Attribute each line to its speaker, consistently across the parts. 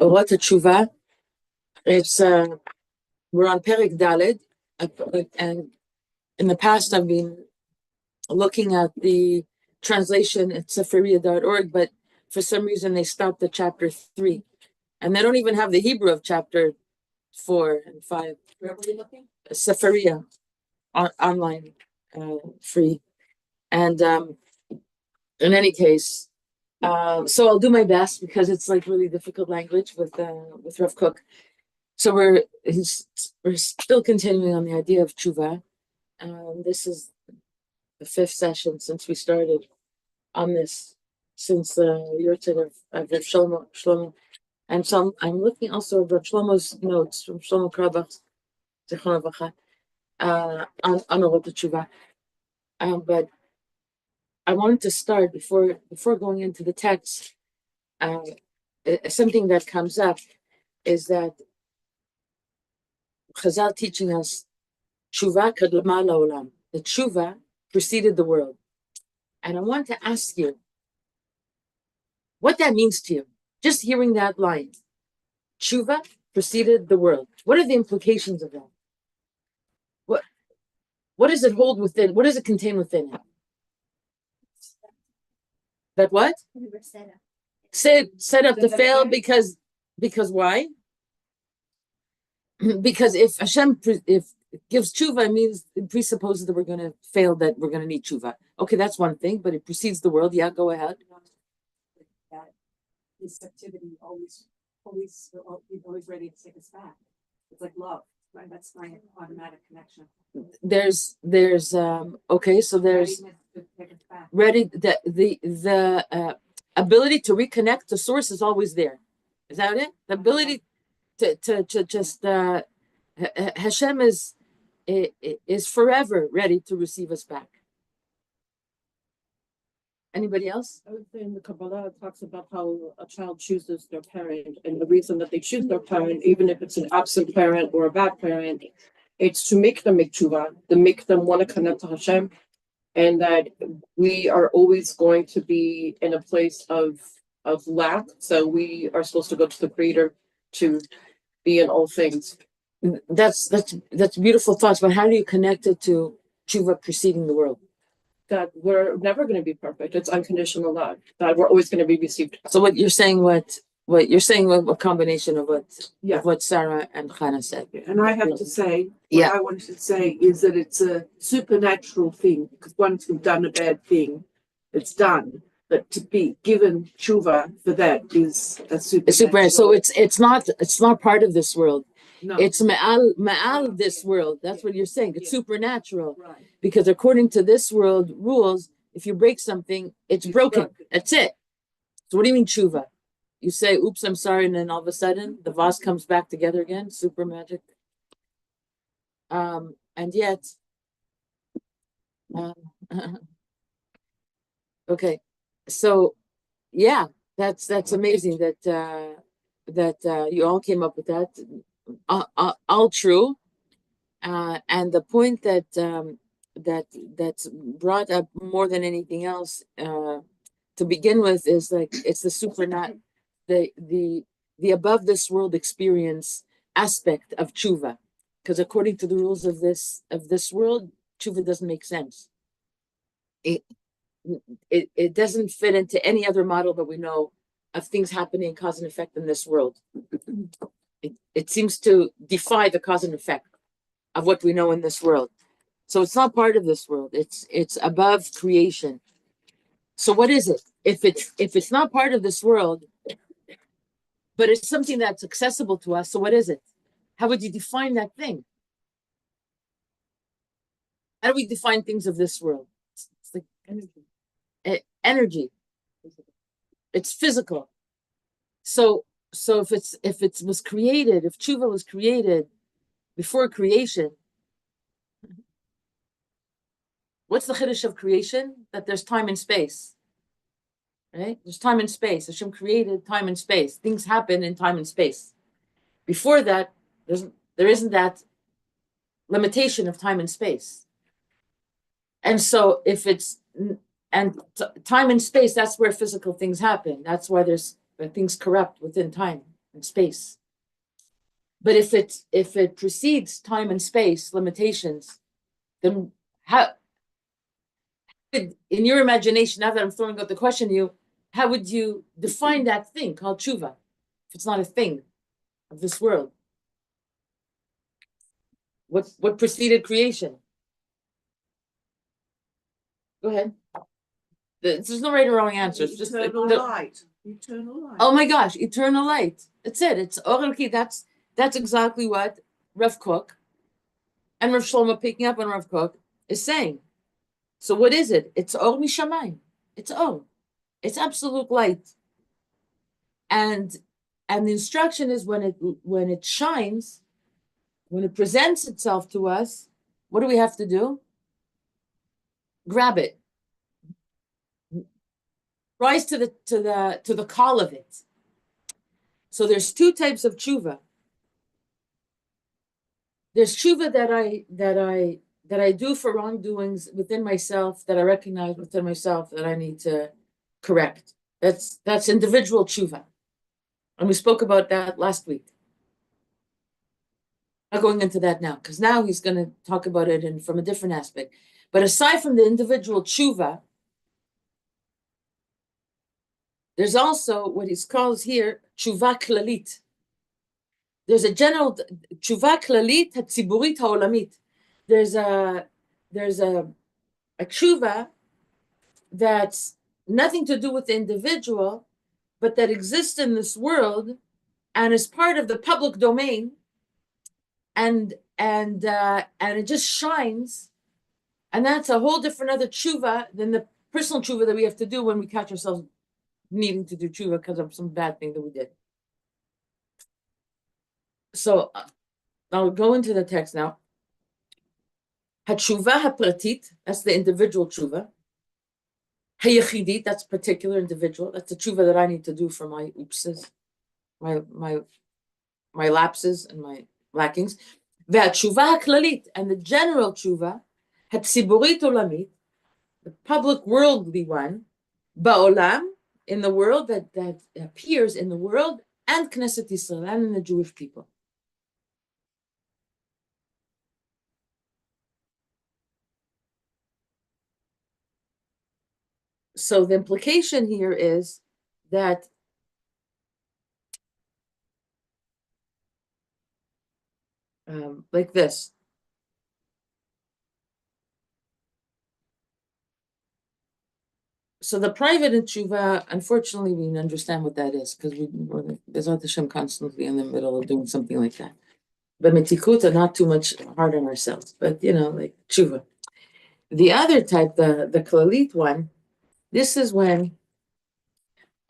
Speaker 1: Orot Tshuva. It's we're on Perek Daled, and in the past I've been looking at the translation at sefaria.org, but for some reason they stopped at chapter 3, and they don't even have the Hebrew of chapter 4 and 5. Where were you looking? Sefaria, online, free, and in any case. So I'll do my best because it's like really difficult language with Rav Kook. So we're still continuing on the idea of tshuva. This is the 5th session since we started on this, since the Yurtzeit of Rav Shlomo. And so I'm looking also at Rav Shlomo's notes from Shlomo Krabach, Zichron Levracha, on Orot Tshuva. But I wanted to start before going into the text. Something that comes up is that Chazal teaching us tshuva kadma la'olam. The tshuva preceded the world, and I want to ask you what that means to you. Just hearing that line, tshuva preceded the world. What are the implications of that? What does it hold within? What does it contain within it? That what? We were set up to fail because why? Because if Hashem gives tshuva, it means it presupposes that we're going to fail, that we're going to need tshuva. Okay, that's one thing, but it precedes the world. Yeah, go ahead.
Speaker 2: That receptivity always ready to take us back. It's like love, right? That's my automatic connection.
Speaker 1: There's okay, so there's ready, the ability to reconnect to source is always there. Is that it? The ability to just Hashem is forever ready to receive us back. Anybody else?
Speaker 2: I would say in the Kabbalah it talks about how a child chooses their parent, and the reason that they choose their parent, even if it's an absent parent or a bad parent, it's to make them make tshuva, to make them want to connect to Hashem, and that we are always going to be in a place of lack. So we are supposed to go to the Creator to be in all things.
Speaker 1: That's beautiful thoughts, but how do you connect it to tshuva preceding the world?
Speaker 2: That we're never going to be perfect. It's unconditional love. That we're always going to be received.
Speaker 1: So what you're saying, what you're saying, a combination of what Sarah and Hannah said.
Speaker 3: And I have to say, what I wanted to say is that it's a supernatural thing, because once we've done a bad thing, it's done. But to be given tshuva for that is a supernatural.
Speaker 1: So it's not part of this world.
Speaker 3: No.
Speaker 1: It's ma'al this world. That's what you're saying. It's supernatural.
Speaker 3: Right.
Speaker 1: Because according to this world rules, if you break something, it's broken. That's it. So what do you mean tshuva? You say, oops, I'm sorry, and then all of a sudden the vase comes back together again. Super magic. And yet, okay. So yeah, that's amazing that you all came up with that. All true. And the point that's brought up more than anything else to begin with is like it's the supernatural, the above this world experience aspect of tshuva, because according to the rules of this world, tshuva doesn't make sense. It doesn't fit into any other model that we know of things happening cause and effect in this world. It seems to defy the cause and effect of what we know in this world. So it's not part of this world. It's above creation. So what is it? If it's not part of this world, but it's something that's accessible to us, so what is it? How would you define that thing? How do we define things of this world? It's like energy. It's physical. So if it was created, if tshuva was created before creation, what's the chiddush of creation? That there's time and space, right? There's time and space. Hashem created time and space. Things happen in time and space. Before that, there isn't that limitation of time and space. And so if it's time and space, that's where physical things happen. That's why there's things corrupt within time and space. But if it precedes time and space limitations, then how, in your imagination, now that I'm throwing out the question to you, how would you define that thing called tshuva if it's not a thing of this world? What preceded creation? Go ahead. There's no right or wrong answer. It's just
Speaker 3: eternal light. Eternal light.
Speaker 1: Oh my gosh, eternal light. That's it. It's Orelki. That's exactly what Rav Kook and Rav Shlomo, picking up on Rav Kook, is saying. So what is it? It's Or Mishamayim. It's Or. It's absolute light. And the instruction is when it shines, when it presents itself to us, what do we have to do? Grab it. Rise to the call of it. So there's two types of tshuva. There's tshuva that I do for wrongdoings within myself, that I recognize within myself that I need to correct. That's individual tshuva. And we spoke about that last week. I'm not going into that now, because now he's going to talk about it from a different aspect. But aside from the individual tshuva, there's also what he calls here tshuva klalit. There's a general tshuva klalit hatziburit haolamit. There's a tshuva that's nothing to do with the individual, but that exists in this world and is part of the public domain, and it just shines, and that's a whole different other tshuva than the personal tshuva that we have to do when we catch ourselves needing to do tshuva because of some bad thing that we did. So I'll go into the text now. Hatshuva hapratit, that's the individual tshuva. Hayechidit, that's particular individual. That's the tshuva that I need to do for my oopses, my lapses and my lackings. Ve'hatshuva haklalit, and the general tshuva, hatziburit olamit, the public worldly one, ba'olam, in the world that appears in the world, and Knesset Yisrael, and in the Jewish people. So the implication here is that like this. So the private in tshuva, unfortunately, we understand what that is, because there's Hashem constantly in the middle of doing something like that. But metikuta, not too much hard on ourselves, but like tshuva. The other type, the klalit one, this is when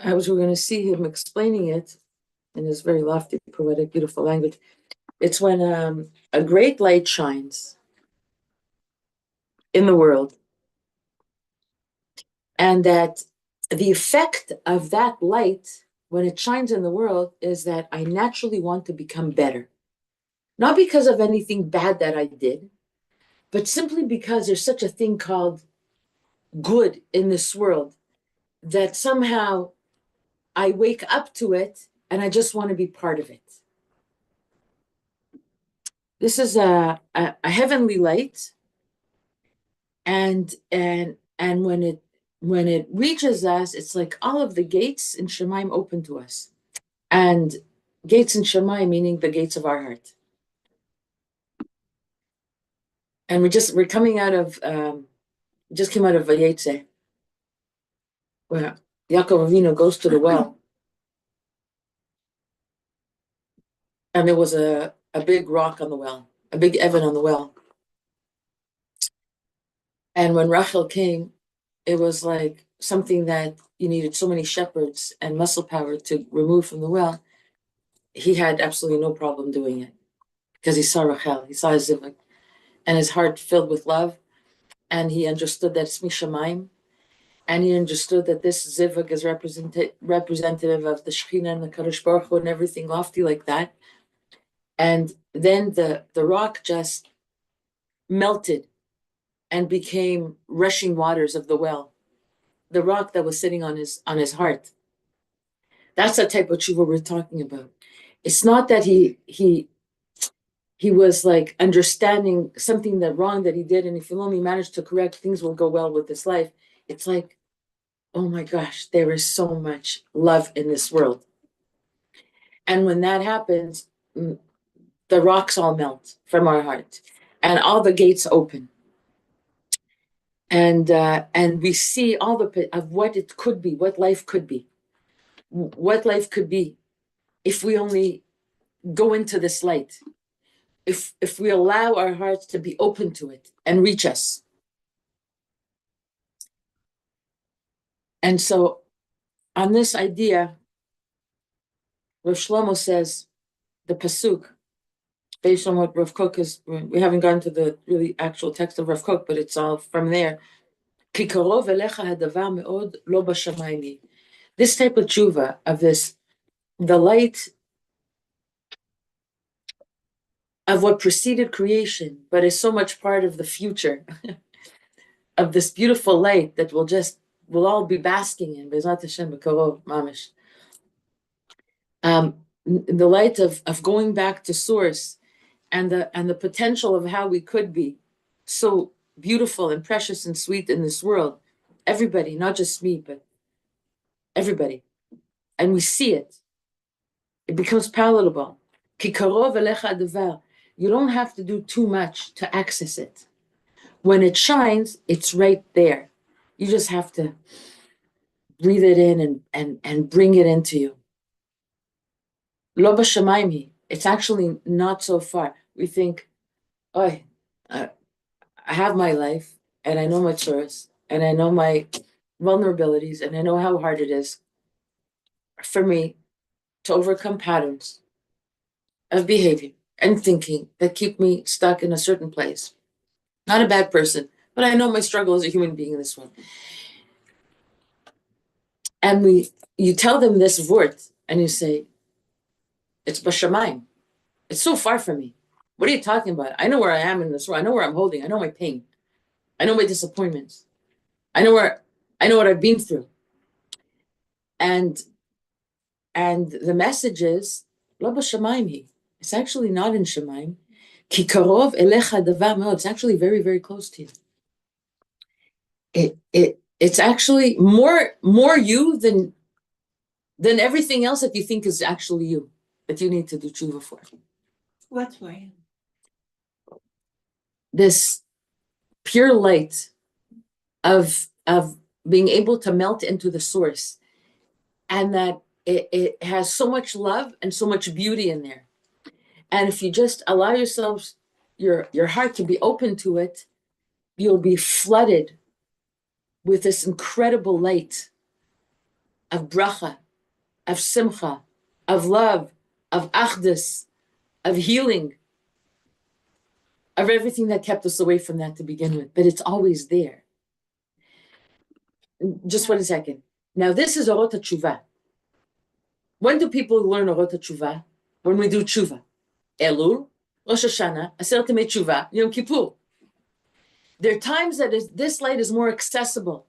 Speaker 1: we're going to see him explaining it in his very lofty, poetic, beautiful language. It's when a great light shines in the world, and that the effect of that light, when it shines in the world, is that I naturally want to become better. Not because of anything bad that I did, but simply because there's such a thing called good in this world, that somehow I wake up to it and I just want to be part of it. This is a heavenly light, and when it reaches us, it's like all of the gates in Shemaim open to us. And gates in Shemaim meaning the gates of our heart. And we're coming out of just came out of Vayetze, where Yaakov Avinu goes to the well, and there was a big rock on the well, a big Evan on the well. And when Rachel came, it was like something that you needed so many shepherds and muscle power to remove from the well. He had absolutely no problem doing it, because he saw Rachel, he saw his Zivug, and his heart filled with love, and he understood that it's Mishamayim, and he understood that this Zivug is representative of the Shekhinah and the Kadosh Baruch Hu and everything lofty like that. And then the rock just melted and became rushing waters of the well, the rock that was sitting on his heart. That's the type of tshuva we're talking about. it's not that he was like understanding something that wrong that he did, and if he'll only manage to correct, things will go well with his life. It's like, oh my gosh, there is so much love in this world. And when that happens, the rocks all melt from our heart and all the gates open. And we see all of what it could be, what life could be. What life could be if we only go into this light. If we allow our hearts to be open to it and reach us. And so on this idea, Rav Shlomo says, the pasuk, based on what Rav Kook is, we haven't gone to the really actual text of Rav Kook, but it's all from there. This type of tshuva, of this, the light of what preceded creation, but is so much part of the future, of this beautiful light that we'll all be basking in, B'ezrat Hashem, b'karov, mamish. The light of going back to source, and the potential of how we could be so beautiful and precious and sweet in this world. Everybody, not just me, but everybody. And we see it. It becomes palatable. Ki karov elecha adavar. You don't have to do too much to access it. When it shines, it's right there. You just have to breathe it in and bring it into you. Lo b'shamayim hi. It's actually not so far. We think, oh, I have my life, and I know my source, and I know my vulnerabilities, and I know how hard it is for me to overcome patterns of behavior and thinking that keep me stuck in a certain place. Not a bad person, but I know my struggle as a human being in this one. And you tell them this word, and you say, it's b'shamayim. It's so far from me. What are you talking about? I know where I am in this world. I know where I'm holding. I know my pain. I know my disappointments. I know what I've been through. And the message is, lo b'shamayim hi. It's actually not in Shemaim. Ki karov elecha davar me'od. It's actually very, very close to you. It's actually more you than everything else that you think is actually you, that you need to do tshuva for.
Speaker 3: What's why?
Speaker 1: This pure light of being able to melt into the source, and that it has so much love and so much beauty in there. And if you just allow yourselves, your heart to be open to it, you'll be flooded with this incredible light of bracha, of simcha, of love, of achdus, of healing, of everything that kept us away from that to begin with. But it's always there. Just 1 second. Now this is Orot HaTshuva. When do people learn Orot HaTshuva? When we do tshuva. Elul, Rosh Hashanah, Aseret Yemei Tshuva, Yom Kippur. There are times that this light is more accessible,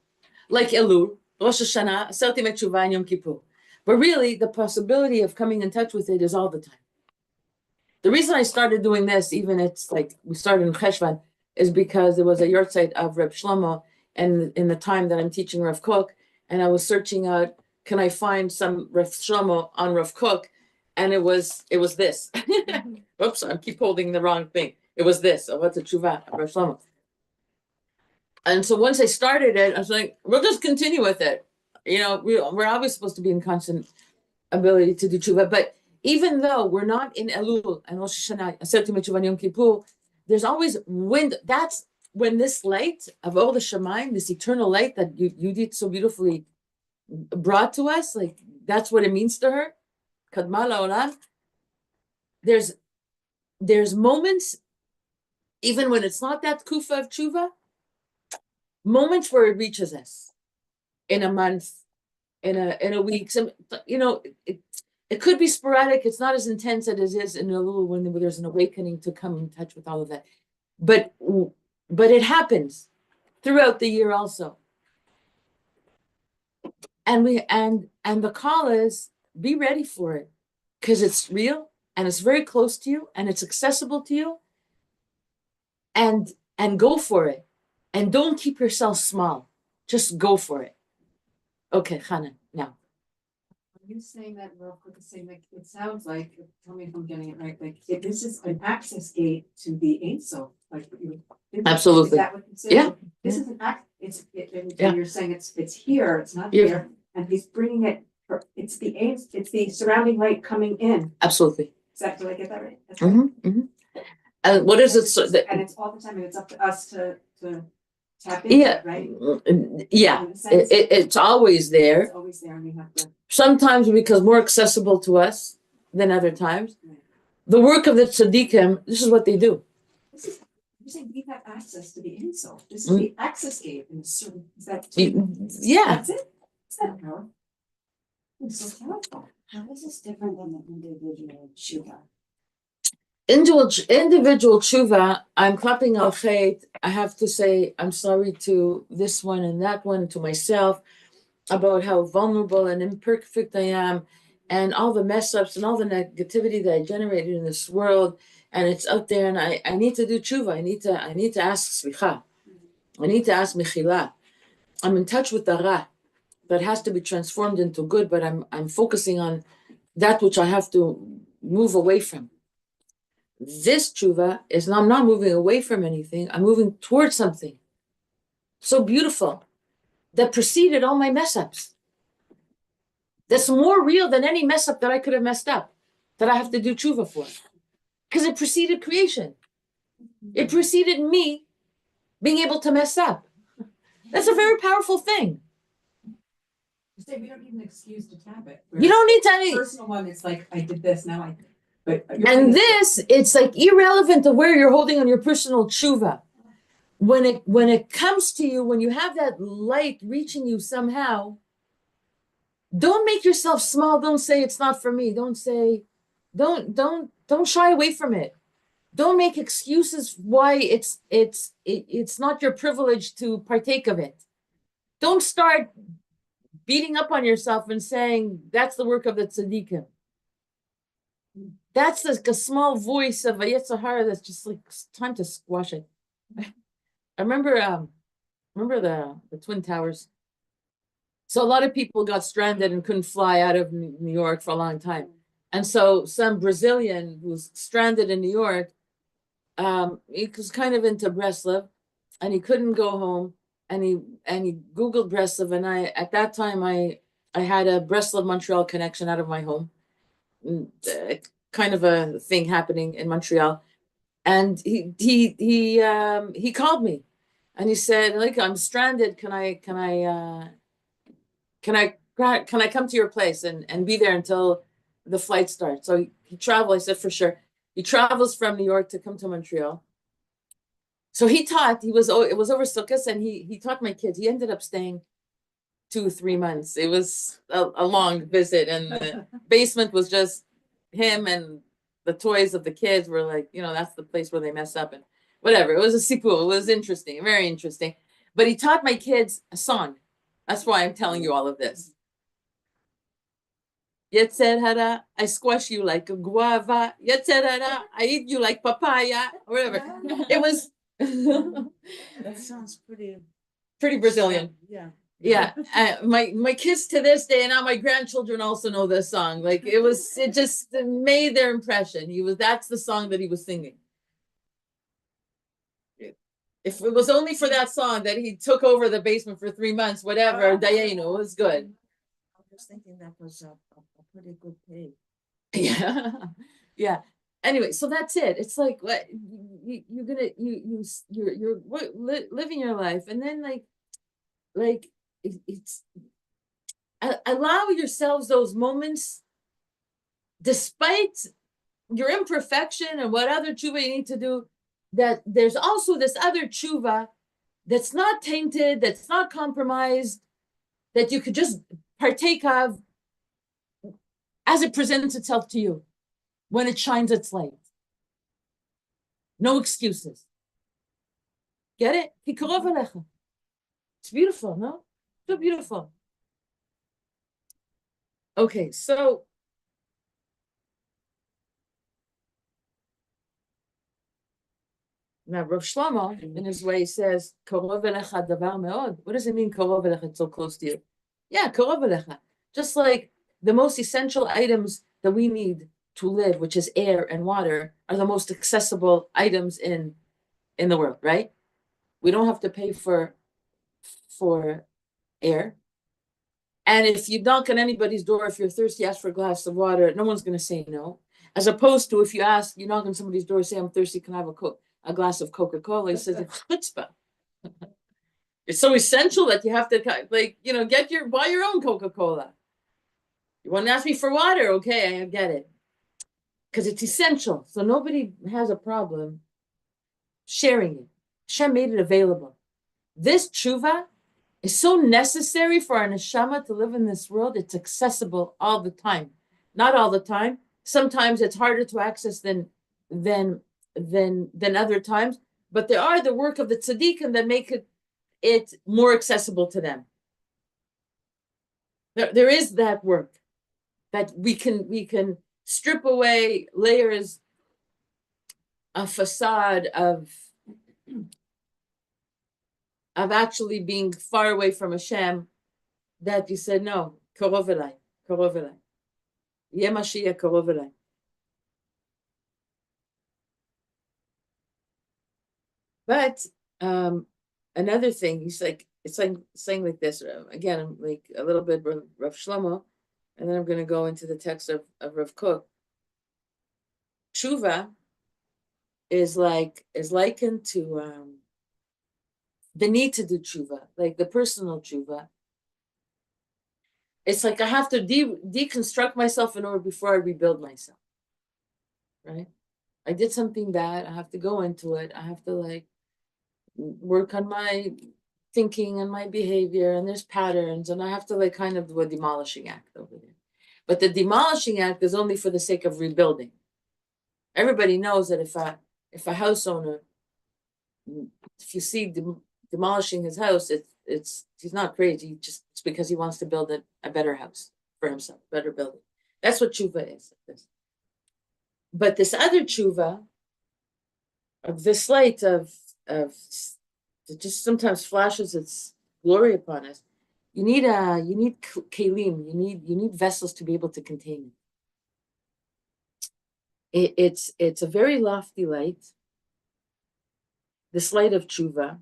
Speaker 1: like Elul, Rosh Hashanah, Aseret Yemei Tshuva, and Yom Kippur. But really, the possibility of coming in touch with it is all the time. The reason I started doing this, even it's like we started in Cheshvan, is because there was a yahrzeit of Reb Shlomo, and in the time that I'm teaching Rav Kook, and I was searching out, can I find some Rav Shlomo on Rav Kook? And it was this. Oops, I keep holding the wrong thing. It was this. What's a tshuva, Rav Shlomo? And so once I started it, I was like, we'll just continue with it. You know, we're always supposed to be in constant ability to do tshuva. But even though we're not in Elul and Rosh Hashanah, Aseret Yemei Tshuva and Yom Kippur, there's always wind. That's when this light of all the Shemaim, this eternal light that you did so beautifully brought to us, like that's what it means to her. Kadma la'olam. There's moments, even when it's not that kufa of tshuva, moments where it reaches us in a month, in a week. Some, you know, it could be sporadic. It's not as intense as it is in Elul when there's an awakening to come in touch with all of that. But it happens throughout the year also. And the call is, be ready for it. because it's real and it's very close to you and it's accessible to you, and go for it. And don't keep yourself small. Just go for it. Okay, Hannah, now.
Speaker 4: Are you saying that Rav Kook is saying, like, it sounds like, tell me if I'm getting it right, like, this is an access gate to the Ein Sof, like,
Speaker 1: Absolutely.
Speaker 4: Is that what you're saying?
Speaker 1: Yeah.
Speaker 4: This is an and
Speaker 1: Yeah.
Speaker 4: you're saying it's here, it's not
Speaker 1: Yeah.
Speaker 4: here, and he's bringing it, it's the surrounding light coming in.
Speaker 1: Absolutely.
Speaker 4: Did I get that right? That's right.
Speaker 1: And what is it?
Speaker 4: And it's all the time, and it's up to us to tap into
Speaker 1: Yeah.
Speaker 4: it, right?
Speaker 1: Yeah.
Speaker 4: In a sense,
Speaker 1: It's always there.
Speaker 4: it's always there, and we have to.
Speaker 1: Sometimes because more accessible to us than other times. The work of the tzaddikim, this is what they do.
Speaker 4: You're saying we have access to the Ein Sof. This is the access gate in a certain. Is that?
Speaker 1: Yeah.
Speaker 4: That's it. Is that powerful? It's so powerful.
Speaker 5: How is this different than the individual tshuva?
Speaker 1: Individual tshuva, I'm clapping al chait. I have to say I'm sorry to this one and that one, to myself, about how vulnerable and imperfect I am, and all the mess ups and all the negativity that I generated in this world, and it's out there, and I need to do tshuva. I need to ask slicha. I need to ask mechila. I'm in touch with the ra that has to be transformed into good, but I'm focusing on that which I have to move away from. This tshuva is I'm not moving away from anything. I'm moving towards something so beautiful that preceded all my mess ups. That's more real than any mess up that I could have messed up, that I have to do tshuva for. Because it preceded creation. It preceded me being able to mess up. That's a very powerful thing.
Speaker 4: Say we don't need an excuse to tap it.
Speaker 1: You don't need to.
Speaker 4: Personal one, it's like I did this now.
Speaker 1: And this, it's like irrelevant to where you're holding on your personal tshuva. When it comes to you, when you have that light reaching you somehow, don't make yourself small. Don't say it's not for me. Don't shy away from it. Don't make excuses why it's not your privilege to partake of it. Don't start beating up on yourself and saying that's the work of the tzaddikim. That's like a small voice of a Yetzer Hara that's just like time to squash it. I remember the Twin Towers. So a lot of people got stranded and couldn't fly out of New York for a long time. And so some Brazilian who was stranded in New York, he was kind of into Breslov, and he couldn't go home. And he Googled Breslov, and at that time I had a Breslov Montreal connection out of my home. Kind of a thing happening in Montreal, and he called me, and he said, like, I'm stranded. Can I come to your place and be there until the flight starts? So he traveled. I said, for sure. He travels from New York to come to Montreal. So it was over Sukkot, and he taught my kids. He ended up staying 2-3 months. It was a long visit, and the basement was just him, and the toys of the kids were like, that's the place where they mess up and whatever. It was a sipur. It was interesting, very interesting. But he taught my kids a song. That's why I'm telling you all of this. Yetzer hara, I squash you like a guava. Yetzer hara, I eat you like papaya, or whatever. It was.
Speaker 5: That sounds pretty
Speaker 1: Brazilian.
Speaker 5: Yeah.
Speaker 1: Yeah, my kids to this day, and now my grandchildren also know this song. Like it just made their impression. That's the song that he was singing. If it was only for that song that he took over the basement for 3 months, whatever, Dayenu, it was good.
Speaker 5: I was thinking that was a pretty good pay.
Speaker 1: Yeah. Anyway, so that's it. It's like what you're living your life, and then like it's allow yourselves those moments, despite your imperfection and what other tshuva you need to do, that there's also this other tshuva that's not tainted, that's not compromised, that you could just partake of as it presents itself to you when it shines its light. No excuses. Get it? It's beautiful, no? So beautiful. Okay, so Now, Rav Shlomo, in his way, says, "Karov elecha davar meod." What does it mean, karov elecha? It's so close to you. Yeah, karov elecha. Just like the most essential items that we need to live, which is air and water, are the most accessible items in the world, right? We don't have to pay for air. And if you knock on anybody's door, if you're thirsty, ask for a glass of water, no one's going to say no. As opposed to if you knock on somebody's door, say, I'm thirsty, can I have a glass of Coca-Cola? He says, it's chutzpah. It's so essential that you have to, buy your own Coca-Cola. You want to ask me for water? Okay, I get it. Because it's essential. So nobody has a problem sharing it. Hashem made it available. This tshuva is so necessary for our neshama to live in this world. It's accessible all the time. Not all the time. Sometimes it's harder to access than other times. But there are the work of the tzaddikim that make it more accessible to them. There is that work that we can strip away layers, a facade of actually being far away from Hashem, that you said, no, karov elai, Yeh Mashiach karov elai. But another thing, he's like, it's like saying like this, again, like a little bit Rav Shlomo, and then I'm going to go into the text of Rav Kook. Tshuva is likened to the need to do tshuva, like the personal tshuva. It's like I have to deconstruct myself in order before I rebuild myself, right? I did something bad. I have to go into it. I have to work on my thinking and my behavior, and there's patterns, and I have to kind of do a demolishing act over there. But the demolishing act is only for the sake of rebuilding. Everybody knows that if a house owner, if you see demolishing his house, he's not crazy. It's because he wants to build a better house for himself, better building. That's what tshuva is. But this other tshuva of this light of it just sometimes flashes its glory upon us. You need kelim. You need vessels to be able to contain it. It's a very lofty light. This light of tshuva.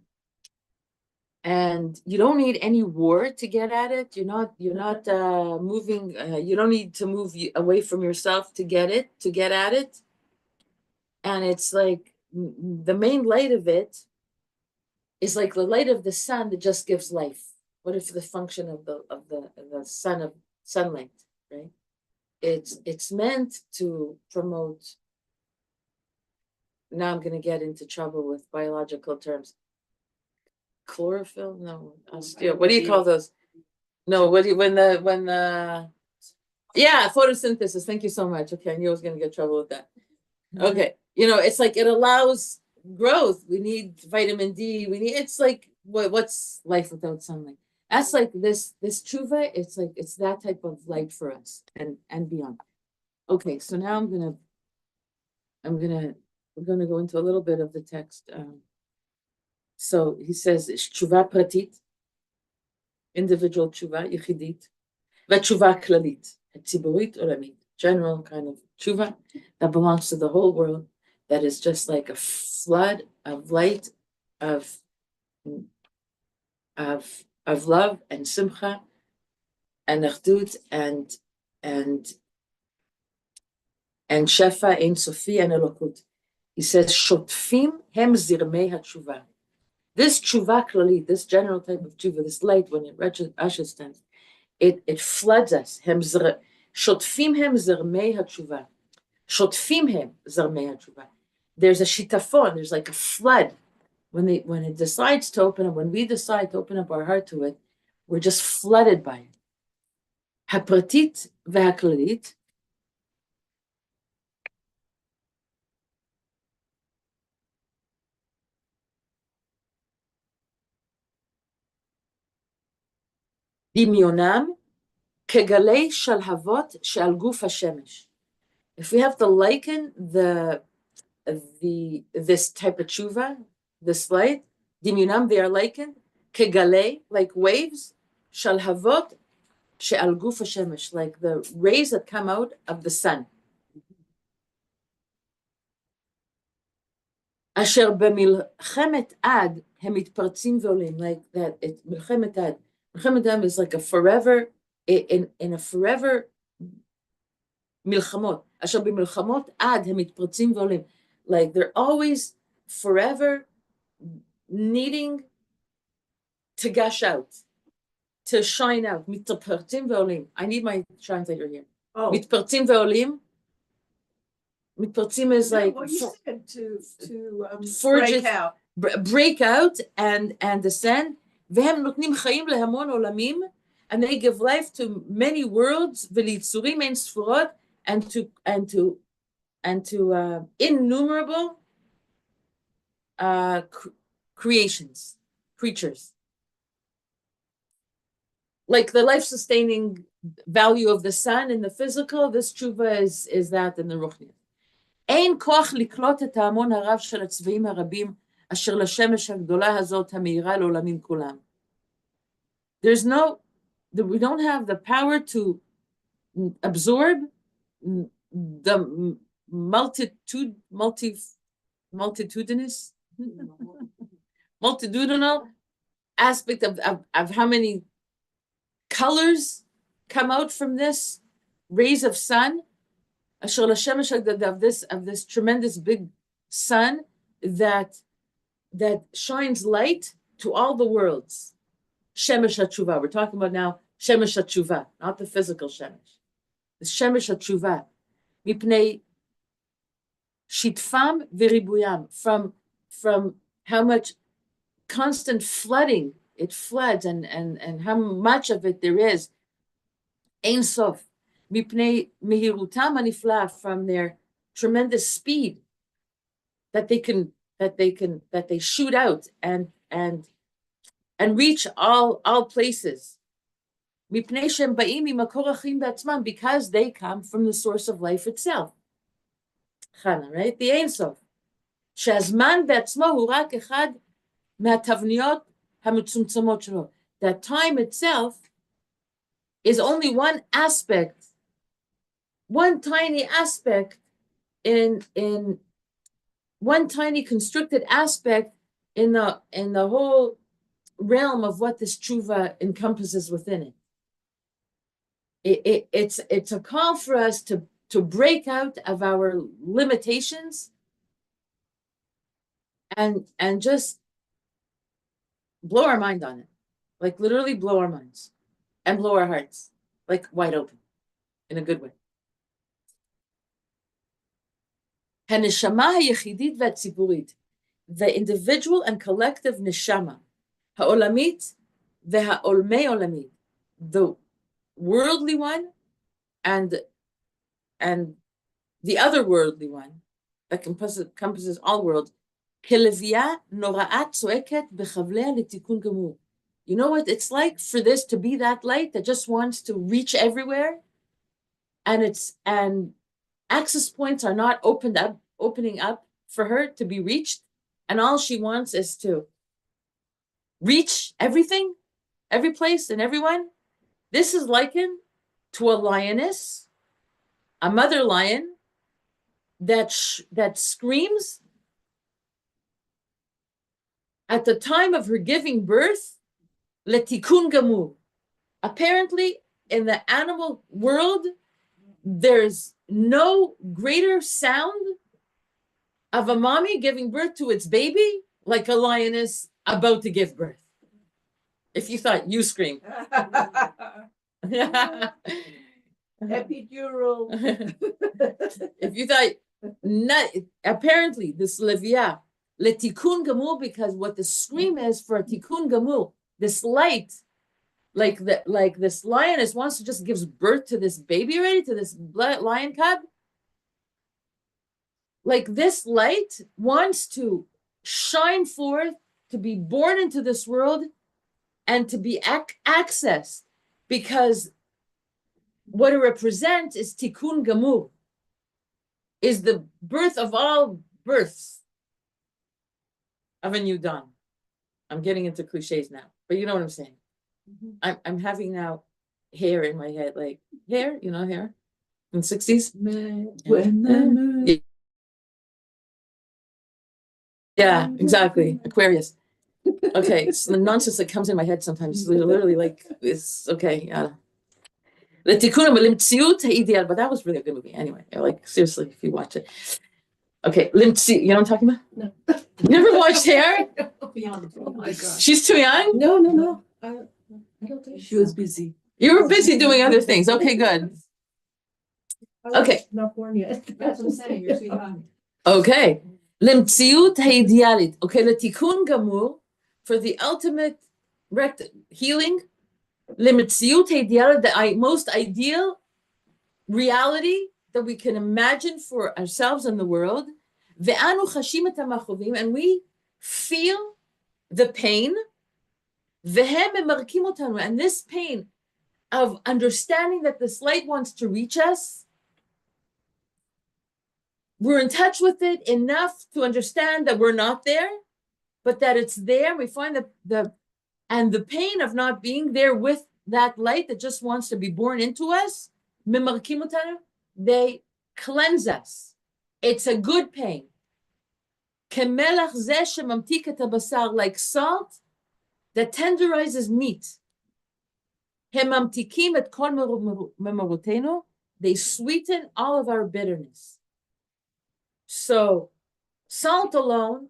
Speaker 1: And you don't need any war to get at it. You're not moving. You don't need to move away from yourself to get at it. And it's like the main light of it is like the light of the sun that just gives life. What if the function of the sunlight, right? It's meant to promote. Now I'm going to get into trouble with biological terms. Chlorophyll? No, what do you call those? No, photosynthesis. Thank you so much. Okay, I knew I was going to get trouble with that. Okay, it's like it allows growth. We need vitamin D. It's like what's life without sunlight? That's like this tshuva. It's that type of light for us and beyond. Okay, so now we're gonna go into a little bit of the text. So he says, tshuva pratit, individual tshuva, yichidit, v'tshuva klalit, tziburit olamit, general kind of tshuva that belongs to the whole world, that is just like a flood of light, of love and simcha, and achdut, and shefa ein sofi and elokut. He says, shotfim hem zirmei hatshuva. This tshuva klali, this general type of tshuva, this light, when it rushes down, it floods us. Shotfim hem zirmei hatshuva. Shotfim hem zirmei hatshuva. There's a shitafon, there's like a flood. When it decides to open up, when we decide to open up our heart to it, we're just flooded by it. Hapratit v'haklalit. דמיונם כגלי שלהבות שעל גוף השמש. If we have to liken the this type of tshuva, this light, dimyunam, they are likened, kegalei, like waves, shal havot, she'al guf hashemesh, like the rays that come out of the sun. Asher b'milchemet ad, hem mitpartzim v'olim, like that, milchemet ad. Milchemet ad is like a forever, in a forever milchamot. Asher b'milchamot ad, hem mitpartzim v'olim. Like they're always forever needing to gush out, to shine out. Mitpartzim v'olim. I need my translator here.
Speaker 3: Oh,
Speaker 1: Mitpartzim v'olim. Mitpartzim is like
Speaker 3: what you said to
Speaker 1: forge
Speaker 3: break
Speaker 1: it,
Speaker 3: out.
Speaker 1: break out and descend. V'hem notnim chayim lehamon olamim, and they give life to many worlds. V'litzurim ein sfurot, and to innumerable creations, creatures. Like the life-sustaining value of the sun in the physical, this tshuva is that in the ruchni. אין כוח לקלוט את ההמון הרב של הצבעים הרבים אשר לשמש הגדולה הזאת המאירה לעולמים כולם. We don't have the power to absorb the multitudinal aspect of how many colors come out from this rays of sun. Of this tremendous big sun that shines light to all the worlds. Shemesh HaTshuva. We're talking about now Shemesh HaTshuva, not the physical Shemesh. The Shemesh HaTshuva. Mipnei shitfam v'ribuyam. From how much constant flooding it floods and how much of it there is. Ein sof. Mipnei mehirutam anifla, from their tremendous speed that they shoot out and reach all places. Mipnei shem ba'im mimakor achim b'atzmam, because they come from the source of life itself. Chana, right? The Ein Sof. She'azman b'atzmo hu rak echad me'atavniot ha'metzumtzamot shelo. That time itself is only one aspect, one tiny aspect in one tiny constricted aspect in the whole realm of what this tshuva encompasses within it. It's a call for us to break out of our limitations and just blow our mind on it, like literally blow our minds and blow our hearts, like wide open, in a good way. The individual and collective neshama, ha'olamit ve'ha'olmei olamit, the worldly one and the other worldly one that encompasses all worlds. Kelevia nora'at tzoeket bechavlea letikun gemur. You know what it's like for this to be that light that just wants to reach everywhere, and access points are not opening up for her to be reached, and all she wants is to reach everything, every place and everyone. This is likened to a lioness, a mother lion that screams at the time of her giving birth, letikun gamur. Apparently, in the animal world, there's no greater sound of a mommy giving birth to its baby like a lioness about to give birth. If you thought, you scream.
Speaker 3: Epidural.
Speaker 1: If you thought, not, apparently this levia, letikun gamur, because what the scream is for a tikun gamur, this light, like this lioness wants to just gives birth to this baby already, to this lion cub. Like this light wants to shine forth, to be born into this world, and to be accessed, because what it represents is tikkun gamur, is the birth of all births of a new dawn. I'm getting into cliches now, but you know what I'm saying. I'm having now hair in my head, like hair, hair in the 60s.
Speaker 3: When the moon.
Speaker 1: Yeah, exactly. Aquarius. Okay, it's the nonsense that comes in my head sometimes. It's literally like, it's okay. The Tikkun Limtziut Ideal, but that was really a good movie. Anyway, like seriously, if you watch it. Okay, Limtziut. You know what I'm talking about?
Speaker 2: No.
Speaker 1: You never watched Hair?
Speaker 4: Beyond.
Speaker 3: Oh my God.
Speaker 1: She's too young.
Speaker 2: No. I don't think
Speaker 3: She was busy.
Speaker 1: You were busy doing other things. Okay, good. Okay.
Speaker 2: Not born yet.
Speaker 4: That's what I'm saying, you're too young.
Speaker 1: Okay. Limtziut Idealit. Okay, the Tikkun Gamur for the ultimate healing. Limtziut Idealit, the most ideal reality that we can imagine for ourselves and the world. Ve'anu chashim et hamachovim, and we feel the pain. Vehem memarkim otanu, and this pain of understanding that this light wants to reach us, we're in touch with it enough to understand that we're not there, but that it's there. We find the pain of not being there with that light that just wants to be born into us. Memarkim otanu, they cleanse us. It's a good pain. Kemelach zeh shemamtik et habasar, like salt that tenderizes meat. Hemamtikim et kol memorotenu, they sweeten all of our bitterness. So salt alone,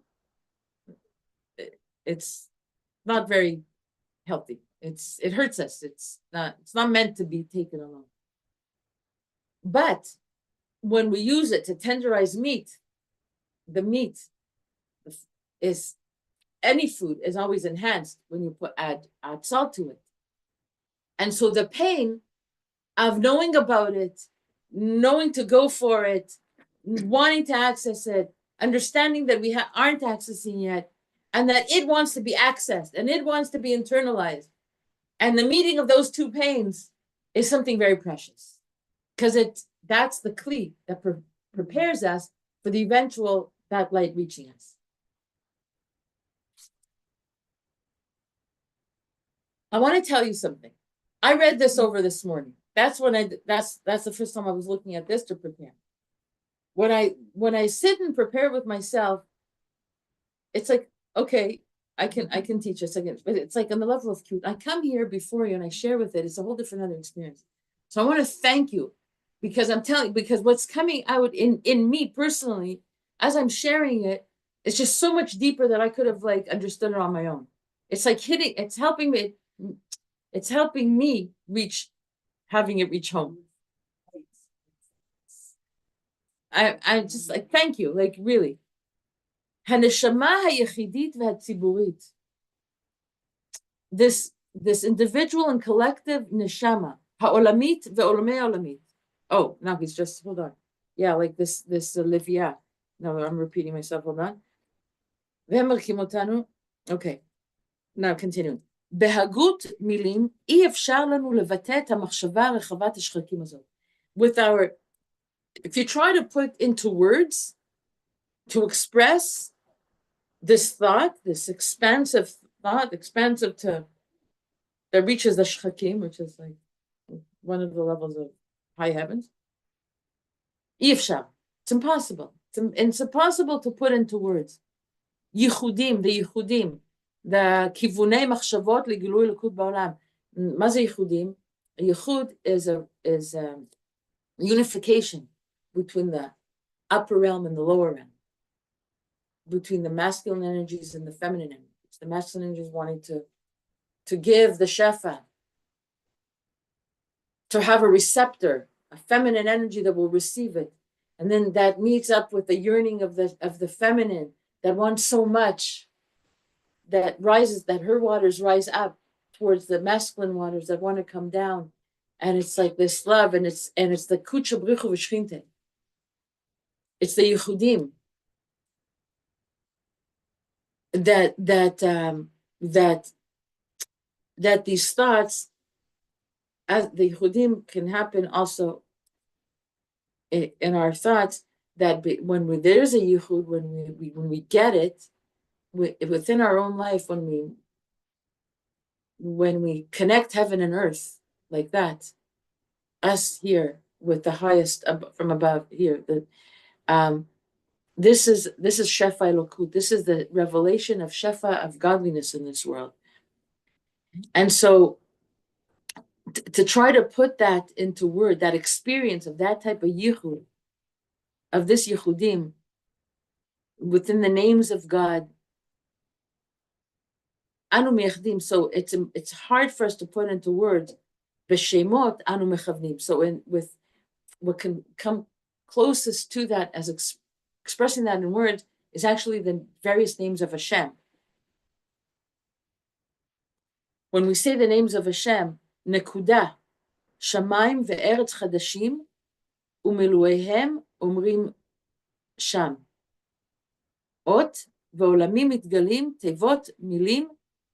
Speaker 1: it's not very healthy. It hurts us. It's not meant to be taken alone. But when we use it to tenderize meat, the meat is, any food is always enhanced when you add salt to it. And so the pain of knowing about it, knowing to go for it, wanting to access it, understanding that we aren't accessing yet, and that it wants to be accessed and it wants to be internalized. And the meeting of those two pains is something very precious, because that's the kli that prepares us for the eventual that light reaching us. I want to tell you something. I read this over this morning. That's the first time I was looking at this to prepare. When I sit and prepare with myself, it's like, okay, I can teach a second, but it's like on the level of cute. I come here before you and I share with it. It's a whole different other experience. So I want to thank you, because because what's coming out in me personally, as I'm sharing it, it's just so much deeper that I could have understood it on my own. It's like it's helping me having it reach home. I just thank you, really. Haneshama hayechidit v'hatziburit. This individual and collective neshama, ha'olamit ve'olamei olamit. Oh, now he's just, hold on. Yeah, like this Livia. No, I'm repeating myself, hold on. Ve'emarkim otanu. Okay, now continuing. בהגות מילים, אי אפשר לנו לבטא את המחשבה רחבת השחקים הזאת. If you try to put into words, to express this thought, this expansive thought, that reaches the shchakim, which is one of the levels of high heavens. אי אפשר. It's impossible. It's impossible to put into words. ייחודים, the ייחודים. The כיווני מחשבות לגילוי אלוקות בעולם. מה זה ייחודים? ייחוד is a unification between the upper realm and the lower realm, between the masculine energies and the feminine energies. The masculine energies wanting to give the shefa, to have a receptor, a feminine energy that will receive it, and then that meets up with the yearning of the feminine that wants so much, that her waters rise up towards the masculine waters that want to come down, and it's like this love, and it's the kucha brichu v'shchinte. It's the yichudim that these thoughts, as the yichudim, can happen also in our thoughts, when there's a yichud, when we get it within our own life, when we connect heaven and earth like that, us here with the highest from above here, this is Shefa Elokut. This is the revelation of Shefa, of godliness in this world. And so to try to put that into word, that experience of that type of yichud, of this yichudim, within the names of God, anu mechdim. So it's hard for us to put into words. B'shemot anu mechavnim. So with what can come closest to that as expressing that in words is actually the various names of Hashem. When we say the names of Hashem, nekuda, shamayim ve'eretz chadashim, umiluehem umrim sham. Ot ve'olamim mitgalim, tevot milim,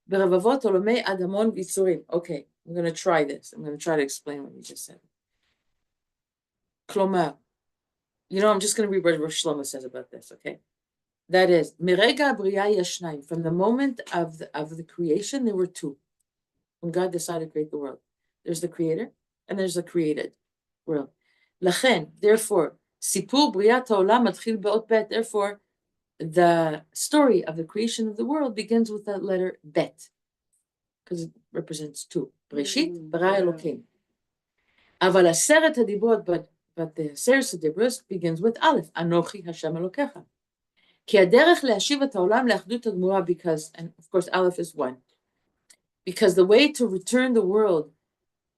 Speaker 1: berevavot olamei adamon v'itzurim. Okay, I'm going to try this. I'm going to try to explain what you just said. Klomar. I'm just going to read what Rav Shlomo says about this, okay? That is, Mirega Bria Yashnaim, from the moment of the creation, there were two. When God decided to create the world, there's the creator and there's the created world. Lachen, therefore, Sipur Briat Haolam Matchil Be'ot Bet, therefore, the story of the creation of the world begins with the letter Bet, because it represents two. Breshit, Bara Elokim. Aval Aseret HaDibrot, but the Aseret HaDibrot begins with Aleph, Anochi Hashem Elokecha. Ki haderech le'ashiv et haolam le'achdut ha'gemura, because, and of course Aleph is one, because the way to return the world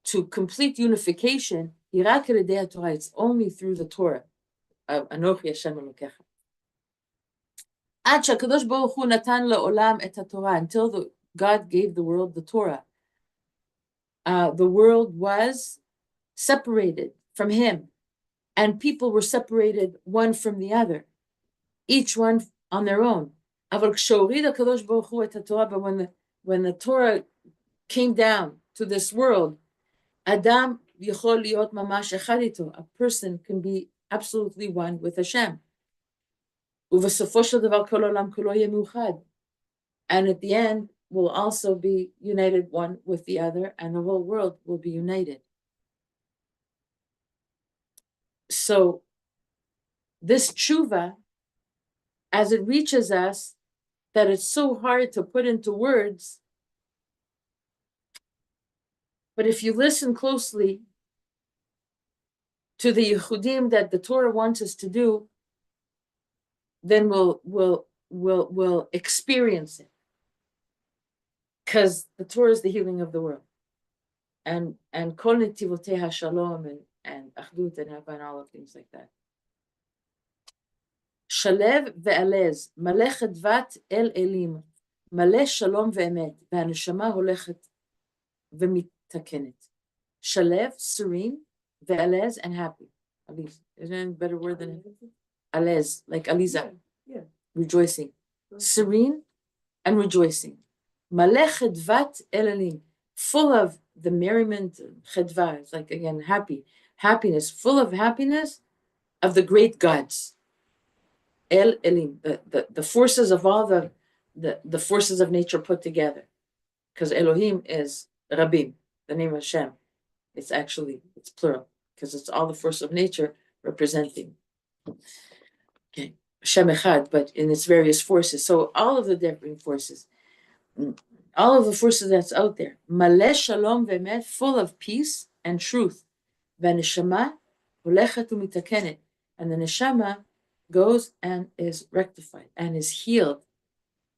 Speaker 1: to complete unification, it's only through the Torah of Anochi Hashem Elokecha. Ad she'akadosh baruch hu natan le'olam et haTorah, until God gave the world the Torah. The world was separated from Him, and people were separated one from the other, each one on their own. But when the Torah came down to this world, Adam yichol liot mamash echad ito, a person can be absolutely one with Hashem. And at the end, will also be united one with the other, and the whole world will be united. So this tshuva, as it reaches us, that it's so hard to put into words, but if you listen closely to the yichudim that the Torah wants us to do, then we'll experience it. Because the Torah is the healing of the world, and kol netivotei hashalom and achdut and hava and all of things like that. Shalev ve'alez, maleh chedvat el elim, maleh shalom ve'emet, ve'haneshama holechet ve'mitakenet. Shalev, serene, ve'alez, and happy. Alez, isn't there a better word than alez, like Aliza, rejoicing. Serene and rejoicing. Maleh chedvat el elim, full of the merriment, chedva, it's like again happiness, full of happiness of the great gods. El Elim, the forces of all the forces of nature put together, because Elohim is Rabim, the name of Hashem. It's plural, because it's all the force of nature representing Hashem Echad, but in its various forces. So all of the different forces, all of the forces that's out there, Maleh Shalom Ve'emet, full of peace and truth. V'neshama holechet u'mitakenet, and the neshama goes and is rectified and is healed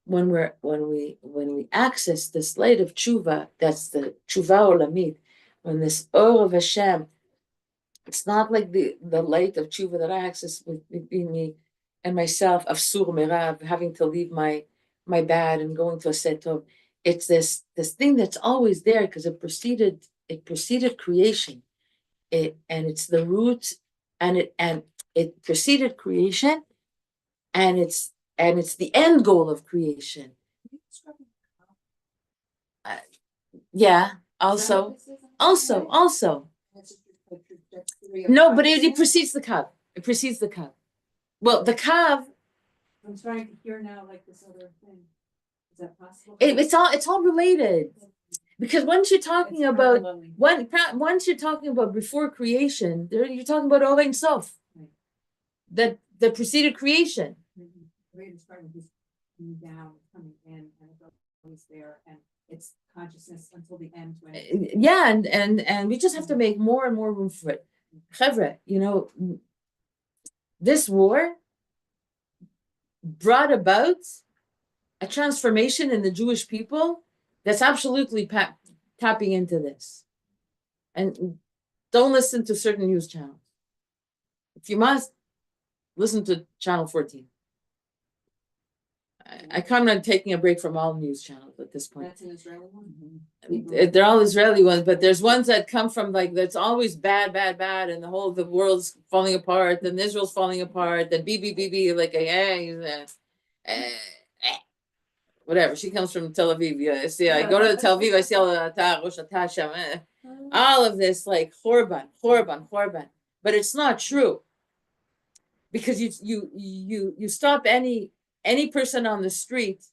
Speaker 1: when we access this light of tshuva. That's the tshuva olamit. When this or of Hashem, it's not like the light of tshuva that I access between me and myself of sur merav, having to leave my bad and going to a setov. It's this thing that's always there because it preceded creation. And it's the root, and it preceded creation, and it's the end goal of creation. Yeah. Also. No, but it precedes the cup. It precedes the cup. Well, the kav,
Speaker 4: I'm trying to hear now like this other thing. Is that possible?
Speaker 1: it's all related. Because once you're talking
Speaker 4: It's
Speaker 1: about
Speaker 4: paralleling.
Speaker 1: once you're talking about before creation, you're talking about Or Ein Sof, that preceded creation.
Speaker 4: Creator's part of this coming down, coming in, and it's always there, and it's consciousness until the end when
Speaker 1: Yeah, and we just have to make more and more room for it. Chevre, this war brought about a transformation in the Jewish people that's absolutely tapping into this. And don't listen to certain news channels. If you must, listen to Channel 14. I come on taking a break from all news channels at this point.
Speaker 4: that's an Israeli one.
Speaker 1: They're all Israeli ones, but there's ones that come from that's always bad, and the world's falling apart, and Israel's falling apart, and whatever. She comes from Tel Aviv. I go to Tel Aviv, I see all of this like Chorban. But it's not true. Because you stop any person on the street,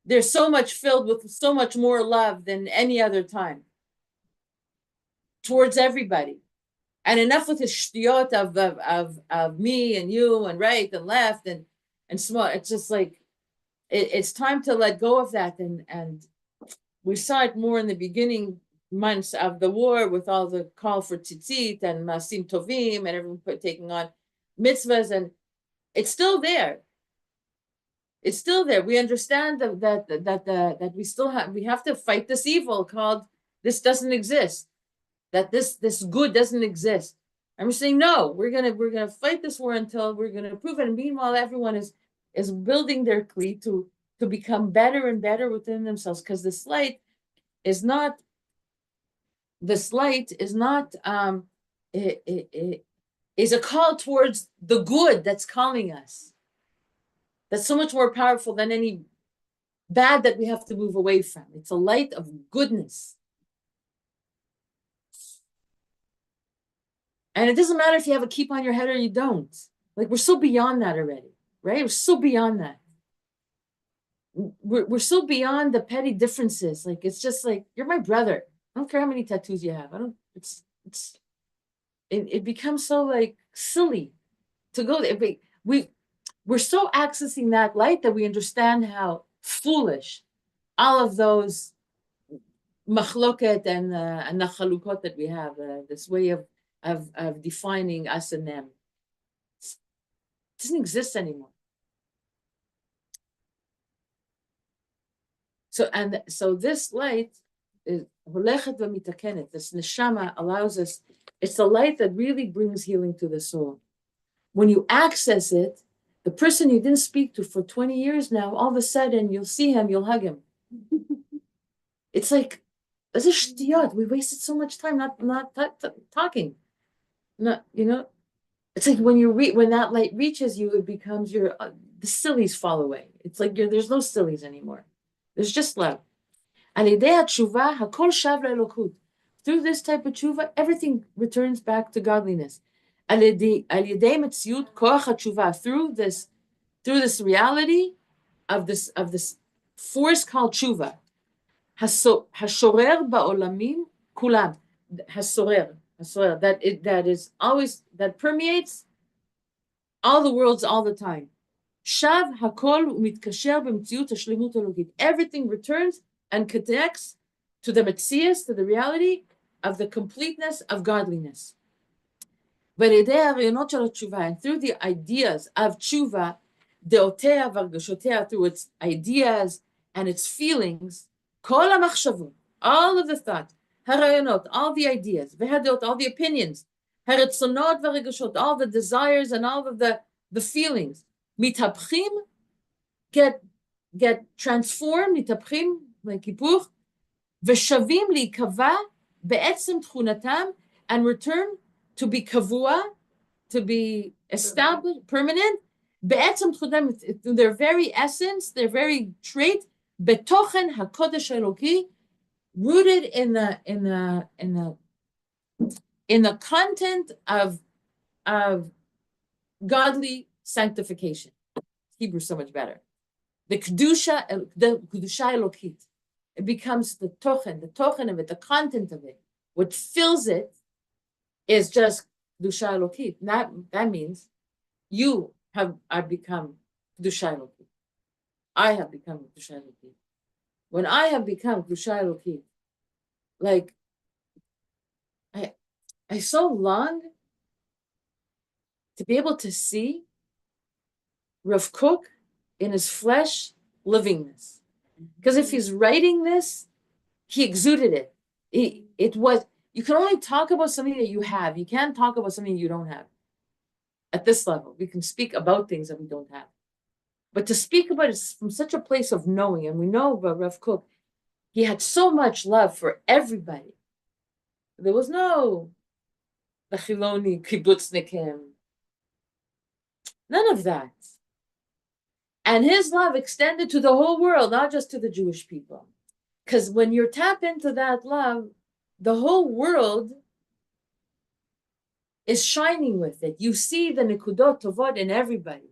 Speaker 1: they're so much filled with so much more love than any other time towards everybody. And enough with the shtiyot of me and you and right and left and small. It's just like it's time to let go of that. And we saw it more in the beginning months of the war with all the call for tzitzit and masim tovim and everyone taking on mitzvahs, and it's still there. It's still there. We understand that we have to fight this evil called this doesn't exist, that this good doesn't exist. And we're saying no, we're gonna fight this war until we're gonna prove it. And meanwhile, everyone is building their kli to become better and better within themselves, because this light is not is a call towards the good that's calling us. That's so much more powerful than any bad that we have to move away from. It's a light of goodness. And it doesn't matter if you have a keep on your head or you don't. Like, we're so beyond that already, right? We're so beyond that. We're so beyond the petty differences. Like, it's just like, you're my brother. I don't care how many tattoos you have. It becomes so like silly to go there. We're so accessing that light that we understand how foolish all of those machloket and the chalukot that we have, this way of defining us and them. It doesn't exist anymore. So this light is holechet v'mitakenet. This neshama allows us. It's the light that really brings healing to the soul. When you access it, the person you didn't speak to for 20 years now, all of a sudden you'll see him, you'll hug him. It's like, that's a shtiyot. We wasted so much time not talking. It's like when that light reaches you, it becomes the sillies fall away. It's like there's no sillies anymore. There's just love. Through this type of tshuva, everything returns back to godliness. Through this reality of this force called tshuva, hashorer ba'olamim kulam, hasorer, that permeates all the worlds all the time. Shav hakol umitkasher b'mtziut hashlemut elokit. Everything returns and connects to the metzias, to the reality of the completeness of godliness. And through the ideas of tshuva, deotea v'argashotea, through its ideas and its feelings, kol hamachshavot, all of the thought, harayonot, all the ideas, v'hadot, all the opinions, haratzonot v'regashot, all the desires and all of the feelings, mitapchim, get transformed, mitapchim, like kippur, v'shavim li'kava be'etzem tchunatam, and return to be kavua, to be established, permanent, be'etzem tchunatam, their very essence, their very trait, betochen hakodesh eloki, rooted in the content of godly sanctification. Hebrew so much better. The kedusha elokit. It becomes the tochen of it, the content of it. What fills it is just kedusha elokit. That means you have become kedusha elokit. I have become kedusha elokit. When I have become kedusha elokit, like I so long to be able to see Rav Kook in his flesh living this. Because if he's writing this, he exuded it. You can only talk about something that you have. You can't talk about something you don't have. At this level, we can speak about things that we don't have. But to speak about it from such a place of knowing, and we know about Rav Kook, he had so much love for everybody. There was no the Chiloni kibbutznikim. None of that. And his love extended to the whole world, not just to the Jewish people. Because when you tap into that love, the whole world is shining with it. You see the Nikudot Tovot in everybody.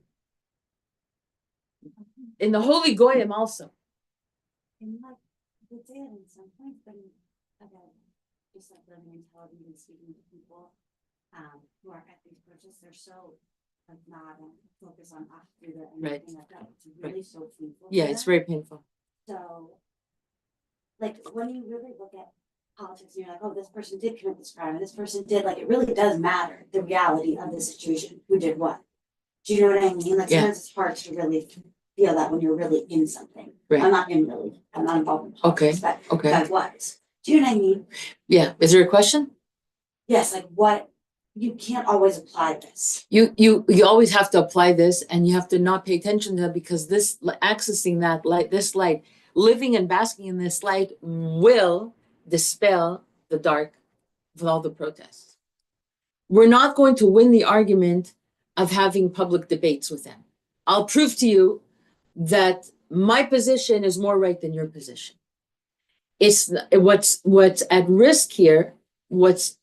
Speaker 1: In the Holy Goyim also.
Speaker 6: And like the did in some point, but again, just like living in television and speaking to people who are at these churches, they're so like not focus on Ashura and everything like that. It's really so painful.
Speaker 1: Yeah, it's very painful.
Speaker 6: So, like when you really look at politics, and you're like, oh, this person did commit this crime, and this person did. Like, it really does matter the reality of the situation, who did what. Do you know what I mean? Like sometimes it's hard to really feel that when you're really in something.
Speaker 1: Right.
Speaker 6: I'm not involved in politics, but I was. Do you know what I mean?
Speaker 1: Yeah. Is there a question?
Speaker 6: Yes, like what you can't always apply this.
Speaker 1: You always have to apply this, and you have to not pay attention to that, because this accessing that light, this light, living and basking in this light will dispel the dark with all the protests. We're not going to win the argument of having public debates with them. I'll prove to you that my position is more right than your position. It's what's at risk here. What's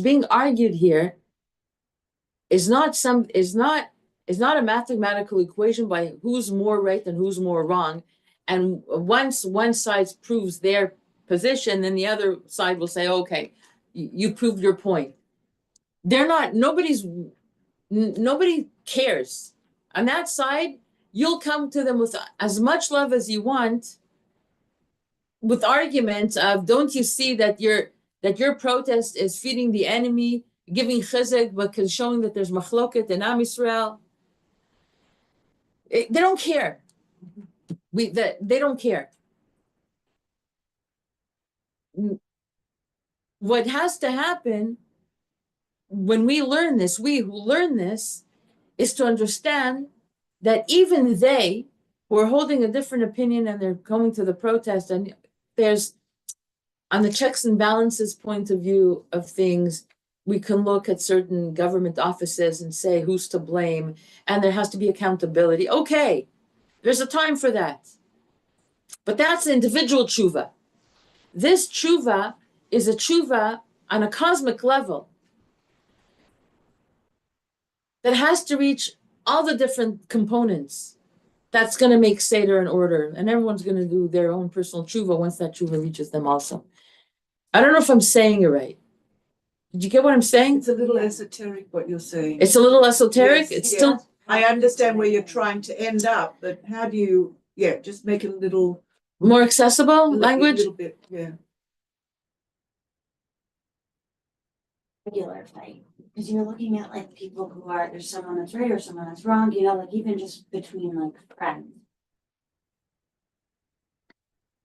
Speaker 1: being argued here is not a mathematical equation by who's more right and who's more wrong. And once one side proves their position, then the other side will say, okay, you proved your point. Nobody cares. On that side, you'll come to them with as much love as you want, with arguments of, don't you see that your protest is feeding the enemy, giving chizuk, but showing that there's machloket in Am Yisrael. They don't care. They don't care. What has to happen when we learn this, we who learn this, is to understand that even they who are holding a different opinion and they're coming to the protest, and there's, on the checks and balances point of view of things, we can look at certain government offices and say who's to blame, and there has to be accountability. Okay, there's a time for that. But that's individual tshuva. This tshuva is a tshuva on a cosmic level that has to reach all the different components. That's going to make Seder in order, and everyone's going to do their own personal tshuva once that tshuva reaches them also. I don't know if I'm saying it right. Did you get what I'm saying?
Speaker 3: It's a little esoteric what you're saying.
Speaker 1: It's a little esoteric.
Speaker 3: Yes,
Speaker 1: it's
Speaker 3: yeah.
Speaker 1: still.
Speaker 3: I understand where you're trying to end up, but how do you? Yeah, just make it a little
Speaker 1: More accessible language.
Speaker 3: A little bit, yeah.
Speaker 6: Regular fight, because you're looking at like people who are, there's someone that's right or someone that's wrong, you know, like even just between like friends.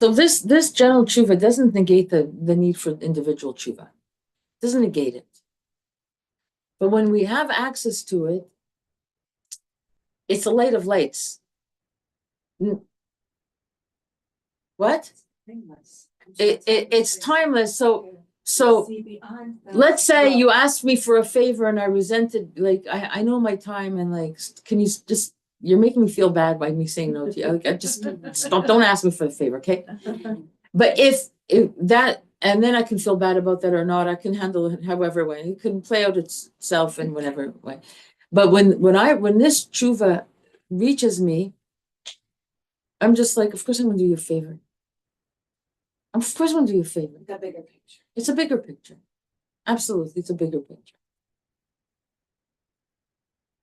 Speaker 1: So this general tshuva doesn't negate the need for individual tshuva. Doesn't negate it. But when we have access to it, it's a light of lights. What? It's timeless. So let's say you asked me for a favor and I resented, like, I know my time, and like, can you just, you're making me feel bad by me saying no to you. Like, I just don't ask me for the favor, okay? But if that, and then I can feel bad about that or not, I can handle it however way. It can play out itself in whatever way. But when this tshuva reaches me, I'm just like, of course I'm gonna do you a favor. Of course I'm gonna do you a favor.
Speaker 2: The bigger picture.
Speaker 1: It's a bigger picture. Absolutely, it's a bigger picture.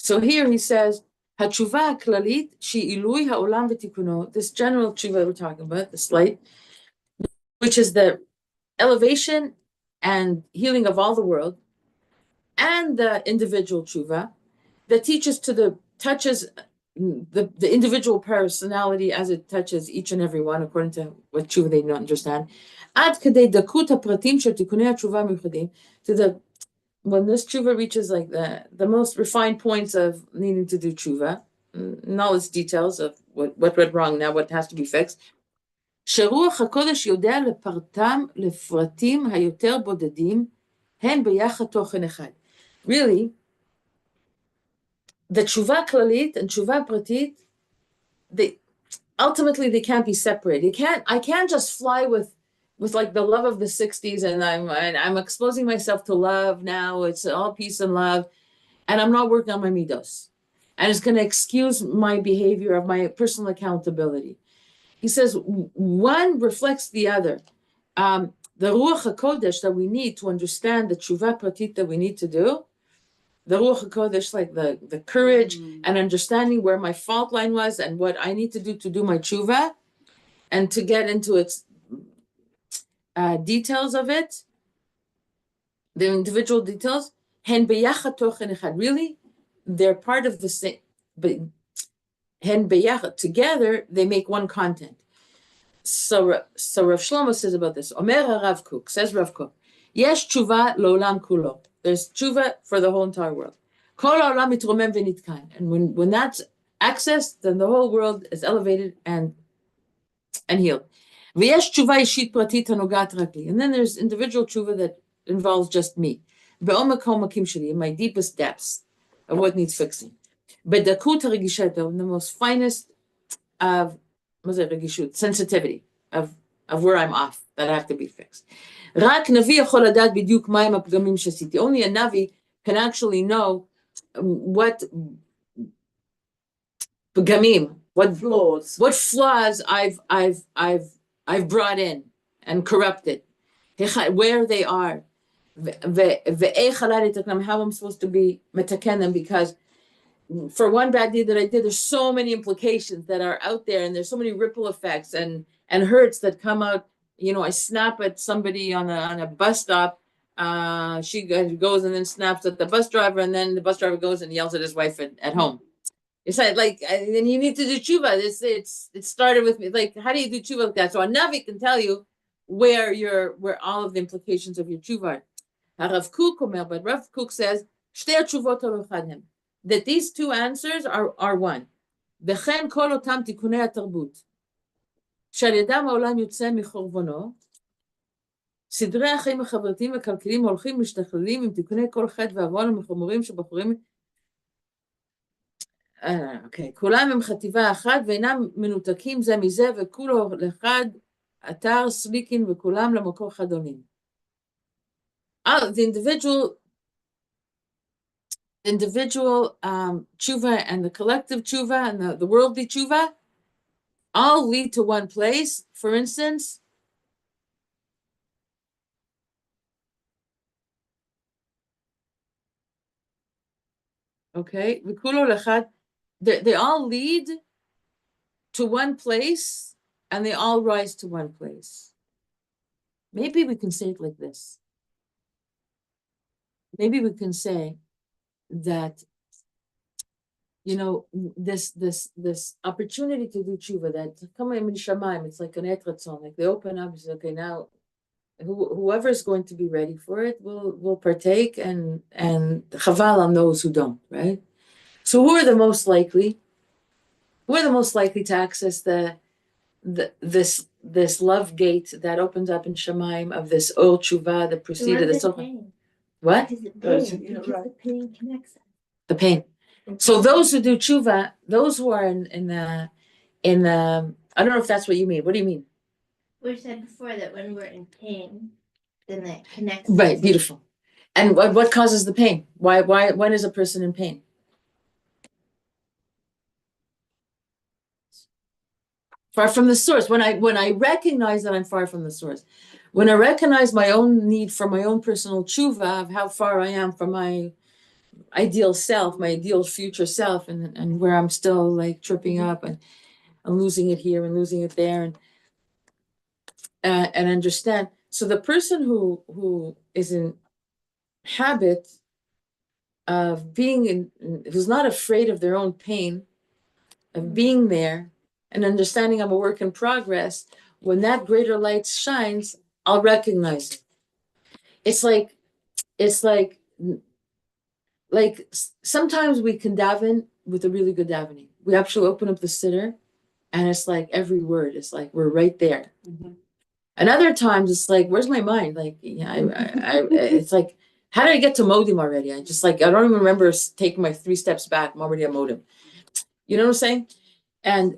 Speaker 1: So here he says, "Hatshuva klalit shi ilui haolam v'tikuno." This general tshuva we're talking about, the slight, which is the elevation and healing of all the world, and the individual tshuva that touches the individual personality as it touches each and every one according to what tshuva they don't understand. Ad kadei dakut hapratim shel tikunei tshuva miuchadim, to the when this tshuva reaches like the most refined points of needing to do tshuva, and all its details of what went wrong now, what has to be fixed. שרוח הקודש יודע לפרטם לפרטים היותר בודדים, הן ביחד תוכן אחד. Really, the tshuva klalit and tshuva pratit, they can't be separated. I can't just fly with like the love of the 60s and I'm exposing myself to love now. It's all peace and love, and I'm not working on my midos, and it's going to excuse my behavior of my personal accountability. He says one reflects the other. The Ruach HaKodesh that we need to understand the tshuva pratit that we need to do, the Ruach HaKodesh, like the courage and understanding where my fault line was and what I need to do my tshuva, and to get into its details of it, the individual details, hen beyachad tochen echad. Really, they're part of the same, but hen beyachad, together they make one content. So Rav Shlomo says about this. Omer Rav Kook, says Rav Kook, yesh tshuva lo'olam kulo. There's tshuva for the whole entire world. Kol ha'olam mitromem v'nitkan. And when that's accessed, then the whole world is elevated and healed. V'yesh tshuva ishit pratit hanogat rak li. And then there's individual tshuva that involves just me. Be'omek homakim sheli, in my deepest depths of what needs fixing. B'dakut ha'regishat, in the most finest of sensitivity of where I'm off, that I have to be fixed. Only a Navi can actually know what pgamim, what flaws I've brought in and corrupted, where they are, how I'm supposed to be metaken them, because for one bad deed that I did, there's so many implications that are out there, and there's so many ripple effects and hurts that come out. You know, I snap at somebody on a bus stop. She goes and then snaps at the bus driver, and then the bus driver goes and yells at his wife at home. It's like, and you need to do tshuva. It started with me. Like, how do you do tshuva like that? So a Navi can tell you where all of the implications of your tshuva are. Rav Kook, but Rav Kook says, "Shtei tshuvot echad," that these two answers are one. וכן כל אותם תיקוני התרבות, שעל ידם העולם יוצא מחורבנו, סדרי החיים החברתיים והכלכליים הולכים משתכללים עם תיקוני כל חטא ועוון ומחומרים שבחורים, כולם הם חטיבה אחת ואינם מנותקים זה מזה, וכולו לאחד אתר סליקין וכולם למקור אחד עולים. The individual tshuva and the collective tshuva and the worldly tshuva all lead to one place. For instance, they all lead to one place and they all rise to one place. Maybe we can say it like this. Maybe we can say that, you know, this opportunity to do tshuva, that come in shamayim, it's like an etratzon, like they open up, it's okay, now whoever is going to be ready for it will partake, and chaval on those who don't, right? So who are the most likely? Who are the most likely to access this love gate that opens up in shamayim of this or tshuva, the preceded, the so what?
Speaker 5: The pain connects them.
Speaker 1: The pain. So those who do tshuva, those who are in I don't know if that's what you mean. What do you mean?
Speaker 7: We said before that when we're in pain, then that connects.
Speaker 1: Right, beautiful. And what causes the pain? Why when is a person in pain? Far from the source. When I recognize that I'm far from the source, when I recognize my own need for my own personal tshuva of how far I am from my ideal self, my ideal future self, and where I'm still like tripping up and I'm losing it here and losing it there, and understand. So the person who is in habit of being who's not afraid of their own pain, of being there and understanding I'm a work in progress, when that greater light shines, I'll recognize it. It's like sometimes we can daven with a really good davening. We actually open up the siddur and it's like every word is like we're right there.
Speaker 2: Mhm.
Speaker 1: And other times it's like, where's my mind? Like, yeah, it's like, how did I get to Modim already? I just like, I don't even remember taking my 3 steps back. I'm already at Modim. You know what I'm saying? And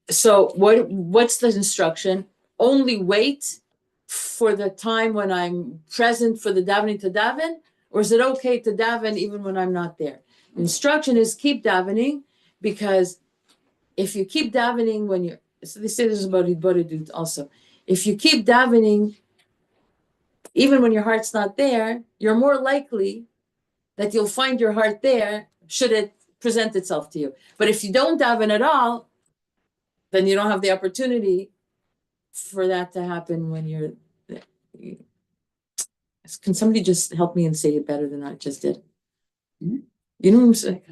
Speaker 1: so what's the instruction? Only wait for the time when I'm present for the davening to daven, or is it okay to daven even when I'm not there? The instruction is keep davening, because if you keep davening when you're, so they say this is about Hidbodedut also. If you keep davening, even when your heart's not there, you're more likely that you'll find your heart there should it present itself to you. But if you don't daven at all, then you don't have the opportunity for that to happen when you're. Can somebody just help me and say it better than I just did? You know what I'm saying?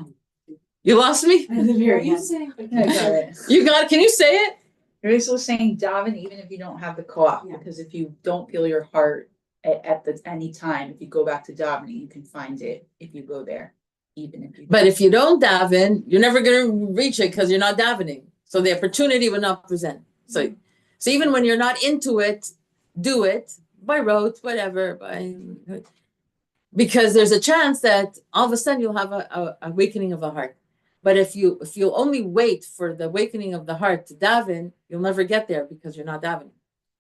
Speaker 1: You lost me?
Speaker 4: Are you saying?
Speaker 8: I got it.
Speaker 1: You got it? Can you say it?
Speaker 8: You're basically saying daven even if you don't have the co-op,
Speaker 4: Yeah.
Speaker 8: because if you don't feel your heart at any time, if you go back to davening, you can find it if you go there, even if you.
Speaker 1: But if you don't daven, you're never going to reach it because you're not davening. So the opportunity will not present. So even when you're not into it, do it by rote, whatever, because there's a chance that all of a sudden you'll have a awakening of the heart. But if you only wait for the awakening of the heart to daven, you'll never get there because you're not davening.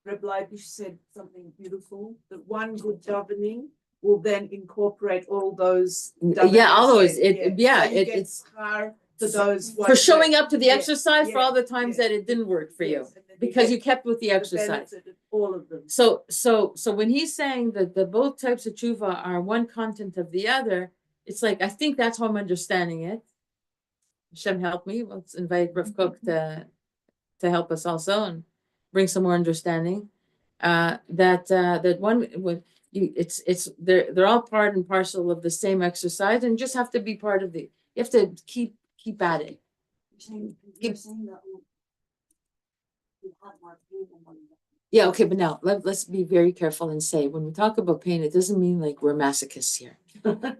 Speaker 3: Reb Leibish said something beautiful, that one good davening will then incorporate all those.
Speaker 1: Yeah, all those.
Speaker 3: So you get
Speaker 1: It's
Speaker 3: schar for those
Speaker 1: for showing up to the
Speaker 3: Yeah,
Speaker 1: exercise for all the times that it didn't work for you,
Speaker 3: Yes, and then
Speaker 1: because
Speaker 3: get
Speaker 1: you kept with the
Speaker 3: the
Speaker 1: exercise.
Speaker 3: benefit of all of them.
Speaker 1: So when he's saying that the both types of tshuva are one content of the other, it's like, I think that's how I'm understanding it. Hashem help me. Let's invite Rav Kook to help us also and bring some more understanding. That one when it's they're all part and parcel of the same exercise, and just have to be part of the. You have to keep at it.
Speaker 6: You're saying that you have more pain than one.
Speaker 1: Yeah, okay, but now let's be very careful and say, when we talk about pain, it doesn't mean like we're masochists here.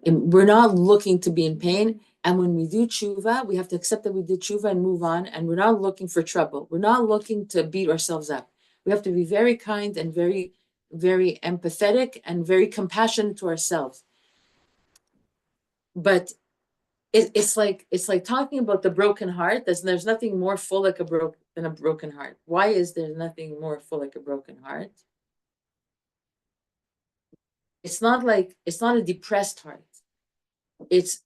Speaker 1: And we're not looking to be in pain. And when we do tshuva, we have to accept that we did tshuva and move on. And we're not looking for trouble. We're not looking to beat ourselves up. We have to be very kind and very, very empathetic and very compassionate to ourselves. But it's like talking about the broken heart. There's nothing more full like than a broken heart. Why is there nothing more full like a broken heart? It's not a depressed heart. It's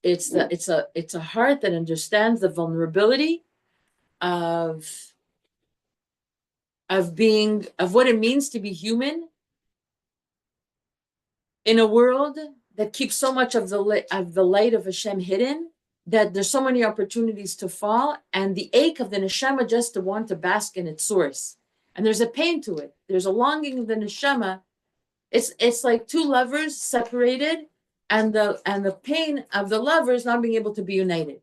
Speaker 1: a heart that understands the vulnerability of what it means to be human in a world that keeps so much of the light of Hashem hidden, that there's so many opportunities to fall, and the ache of the neshama just to want to bask in its source. And there's a pain to it. There's a longing of the neshama. It's like two lovers separated, and the pain of the lovers not being able to be united.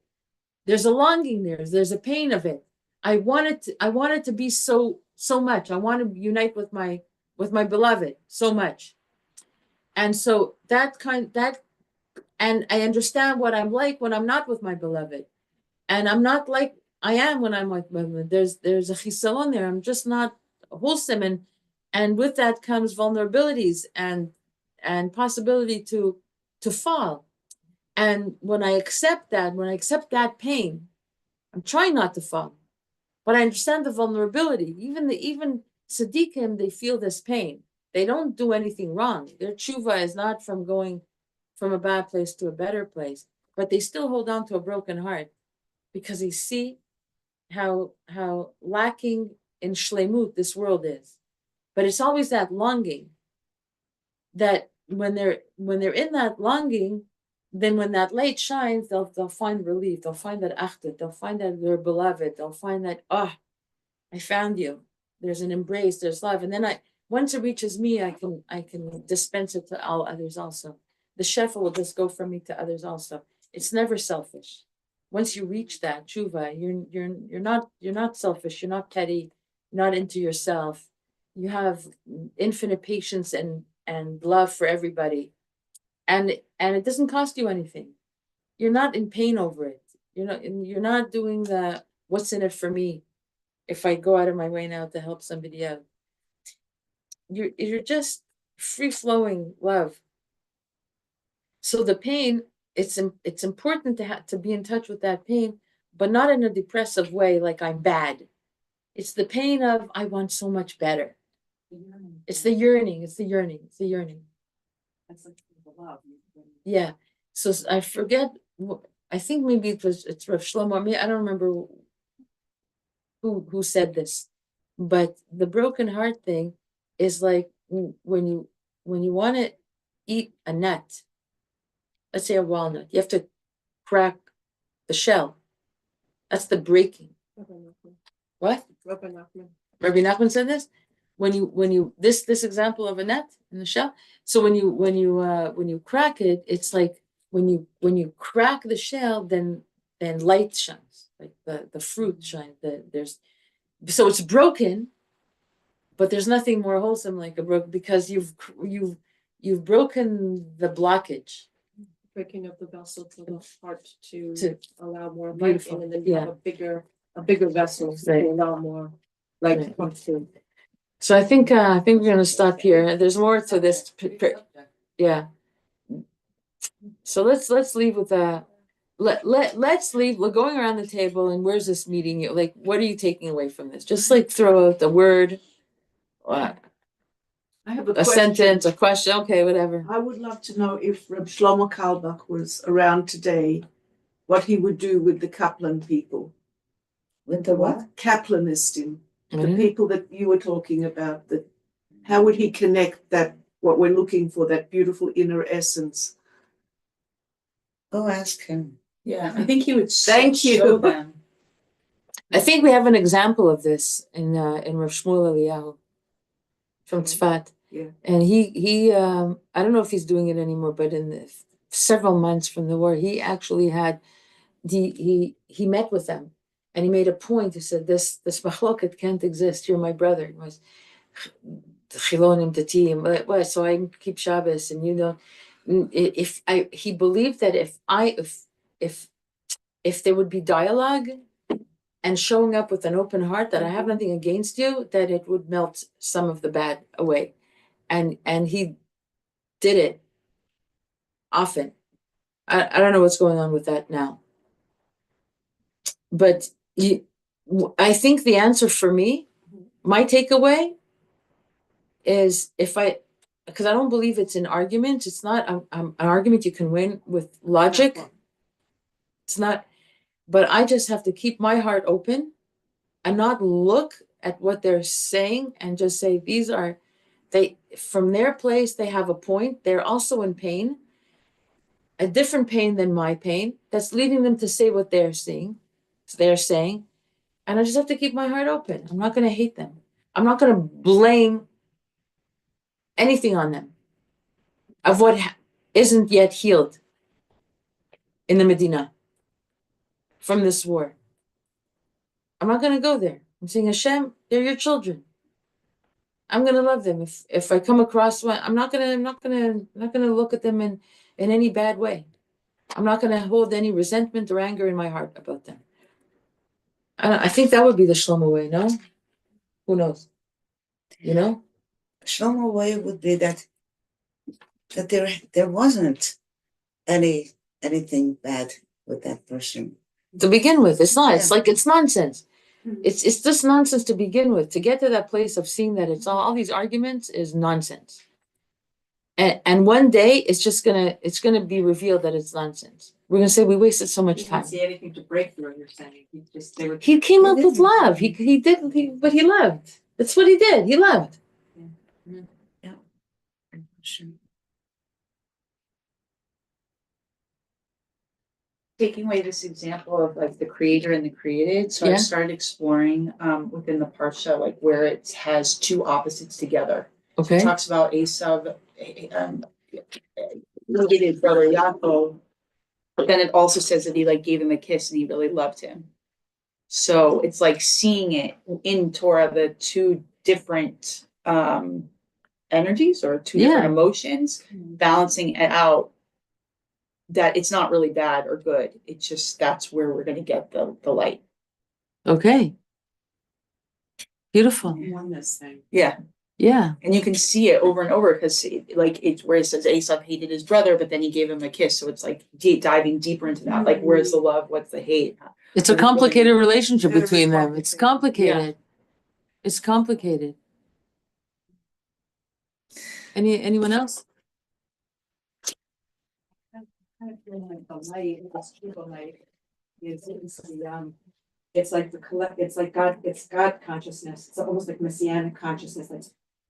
Speaker 1: There's a longing there. There's a pain of it. I want it to be so much. I want to unite with my beloved so much. And so and I understand what I'm like when I'm not with my beloved. And I'm not like I am when I'm with my beloved. There's a chisalon there. I'm just not wholesome. And with that comes vulnerabilities and possibility to fall. And when I accept that pain, I'm trying not to fall. But I understand the vulnerability. Even tzaddikim, they feel this pain. They don't do anything wrong. Their tshuva is not from going from a bad place to a better place, but they still hold on to a broken heart because they see how lacking in shlemut this world is. But it's always that longing that when they're in that longing, then when that light shines, they'll find relief. They'll find that achdut. They'll find that they're beloved. They'll find that, I found you. There's an embrace. There's love. And then once it reaches me, I can dispense it to all others also. The shefa will just go from me to others also. It's never selfish. Once you reach that tshuva, you're not selfish. You're not petty. You're not into yourself. You have infinite patience and love for everybody. And it doesn't cost you anything. You're not in pain over it. You're not doing the what's in it for me if I go out of my way now to help somebody out. You're just free flowing love. So the pain, it's important to be in touch with that pain, but not in a depressive way, like I'm bad. It's the pain of I want so much better. It's the yearning. It's the yearning. It's the yearning.
Speaker 4: That's like the love.
Speaker 1: Yeah. So I forget. I think maybe it's Rav Shlomo. I don't remember who said this, but the broken heart thing is like when you want to eat a nut. Let's say a walnut. You have to crack the shell. That's the breaking. What? Rabbi Nachman said this. When you this example of a nut in the shell. So when you crack it, it's like when you crack the shell, then light shines, like the fruit shines. So it's broken, but there's nothing more wholesome like a broken, because you've broken the blockage.
Speaker 2: Breaking of the vessel to the heart to allow more light
Speaker 1: Beautiful.
Speaker 2: in, and then you have a bigger vessel to allow more light to come through.
Speaker 1: So I think we're gonna stop here. There's more to this. Yeah. So let's leave with let's leave. We're going around the table, and where's this meeting you? Like, what are you taking away from this? Just like throw out the word,
Speaker 3: I have a
Speaker 1: a
Speaker 3: question.
Speaker 1: sentence, a question. Okay, whatever.
Speaker 3: I would love to know if Reb Shlomo Carlebach was around today, what he would do with the Kaplan people.
Speaker 5: With the what?
Speaker 3: Kaplanistim, the
Speaker 1: Mhm.
Speaker 3: people that you were talking about. How would he connect that, what we're looking for, that beautiful inner essence?
Speaker 5: Go ask him.
Speaker 8: Yeah, I think he would
Speaker 3: Thank you.
Speaker 8: show them.
Speaker 1: I think we have an example of this in Rav Shmuel Eliyahu from Tzfat.
Speaker 3: Yeah.
Speaker 1: And he I don't know if he's doing it anymore, but in the several months from the war, he actually had he met with them, and he made a point. He said, this machloket can't exist. You're my brother. He was chilonim datim. So I keep Shabbos, and he believed that if there would be dialogue and showing up with an open heart, that I have nothing against you, that it would melt some of the bad away. And he did it often. I don't know what's going on with that now. But I think the answer for me, my takeaway is because I don't believe it's an argument. It's not an argument you can win with logic. It's not, but I just have to keep my heart open and not look at what they're saying and just say, from their place, they have a point. They're also in pain, a different pain than my pain. That's leading them to say what they're saying. And I just have to keep my heart open. I'm not going to hate them. I'm not going to blame anything on them of what isn't yet healed in the Medina from this war. I'm not going to go there. I'm saying, Hashem, they're your children. I'm going to love them. If I come across one, I'm not going to look at them in any bad way. I'm not going to hold any resentment or anger in my heart about them. I think that would be the Shlomo way, no? Who knows?
Speaker 5: Shlomo way would be that there wasn't anything bad with that person.
Speaker 1: To begin with, it's not.
Speaker 5: Yeah.
Speaker 1: It's like it's nonsense. It's just nonsense to begin with. To get to that place of seeing that it's all these arguments is nonsense. And one day it's gonna be revealed that it's nonsense. We're gonna say we wasted so much
Speaker 4: You
Speaker 1: time.
Speaker 4: didn't see anything to break through, you're saying, they were.
Speaker 1: He came up with love. He did, but he loved. That's what he did. He loved.
Speaker 8: Taking away this example of like the creator and the created, so I
Speaker 1: Yeah.
Speaker 8: started exploring within the parsha, like where it has two opposites together.
Speaker 1: Okay.
Speaker 8: It talks about Esav, hated his brother Yaakov, but then it also says that he like gave him a kiss and he really loved him. So it's like seeing it in Torah, the two different energies or two different emotions, balancing it out. That it's not really bad or good. It's just that's where we're going to get the light.
Speaker 1: Okay. Beautiful.
Speaker 4: Oneness thing.
Speaker 8: Yeah.
Speaker 1: Yeah.
Speaker 8: And you can see it over and over because like it's where it says Esav hated his brother, but then he gave him a kiss. So it's like diving deeper into that. Like, where's the love? What's the hate?
Speaker 1: It's a complicated relationship
Speaker 3: It is
Speaker 1: between them. It's complicated. It's complicated. Anyone else?
Speaker 4: Kind of feeling like the light, this triple light, it's like it's like God, it's God consciousness. It's almost like messianic consciousness.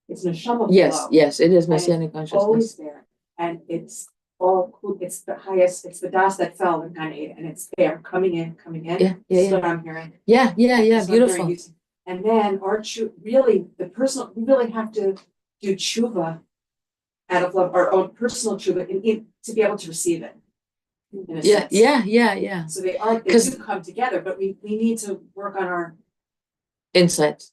Speaker 4: It's neshama.
Speaker 1: Yes, it is messianic
Speaker 4: Always
Speaker 1: consciousness.
Speaker 4: there, and it's it's the highest. It's the das that fell in Gan Eden, and it's there, coming in.
Speaker 1: Yeah.
Speaker 4: This is what I'm hearing.
Speaker 1: Yeah.
Speaker 4: That's what I'm
Speaker 1: Beautiful.
Speaker 4: hearing. And then really, we really have to do tshuva out of love, our own personal tshuva, to be able to receive it. In a sense.
Speaker 1: Yeah.
Speaker 4: So they do come together, but we need to work on our,
Speaker 1: Insights.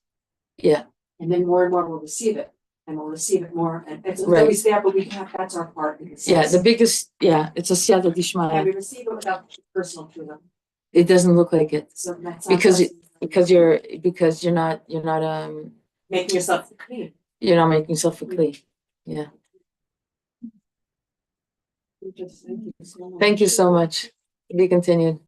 Speaker 1: Yeah.
Speaker 4: and then more and more we'll receive it, and we'll receive it more, and it's
Speaker 1: Right.
Speaker 4: always there, but that's our part. In a sense.
Speaker 1: Yeah. The biggest. Yeah. It's a siyata
Speaker 4: And
Speaker 1: dishmaya.
Speaker 4: we receive it without personal tshuva.
Speaker 1: It doesn't look like it
Speaker 4: So that's
Speaker 1: because you're not
Speaker 4: making yourself clean.
Speaker 1: you're not making yourself clean. Yeah.
Speaker 4: Thank you so much.
Speaker 1: Thank you so much. To be continued.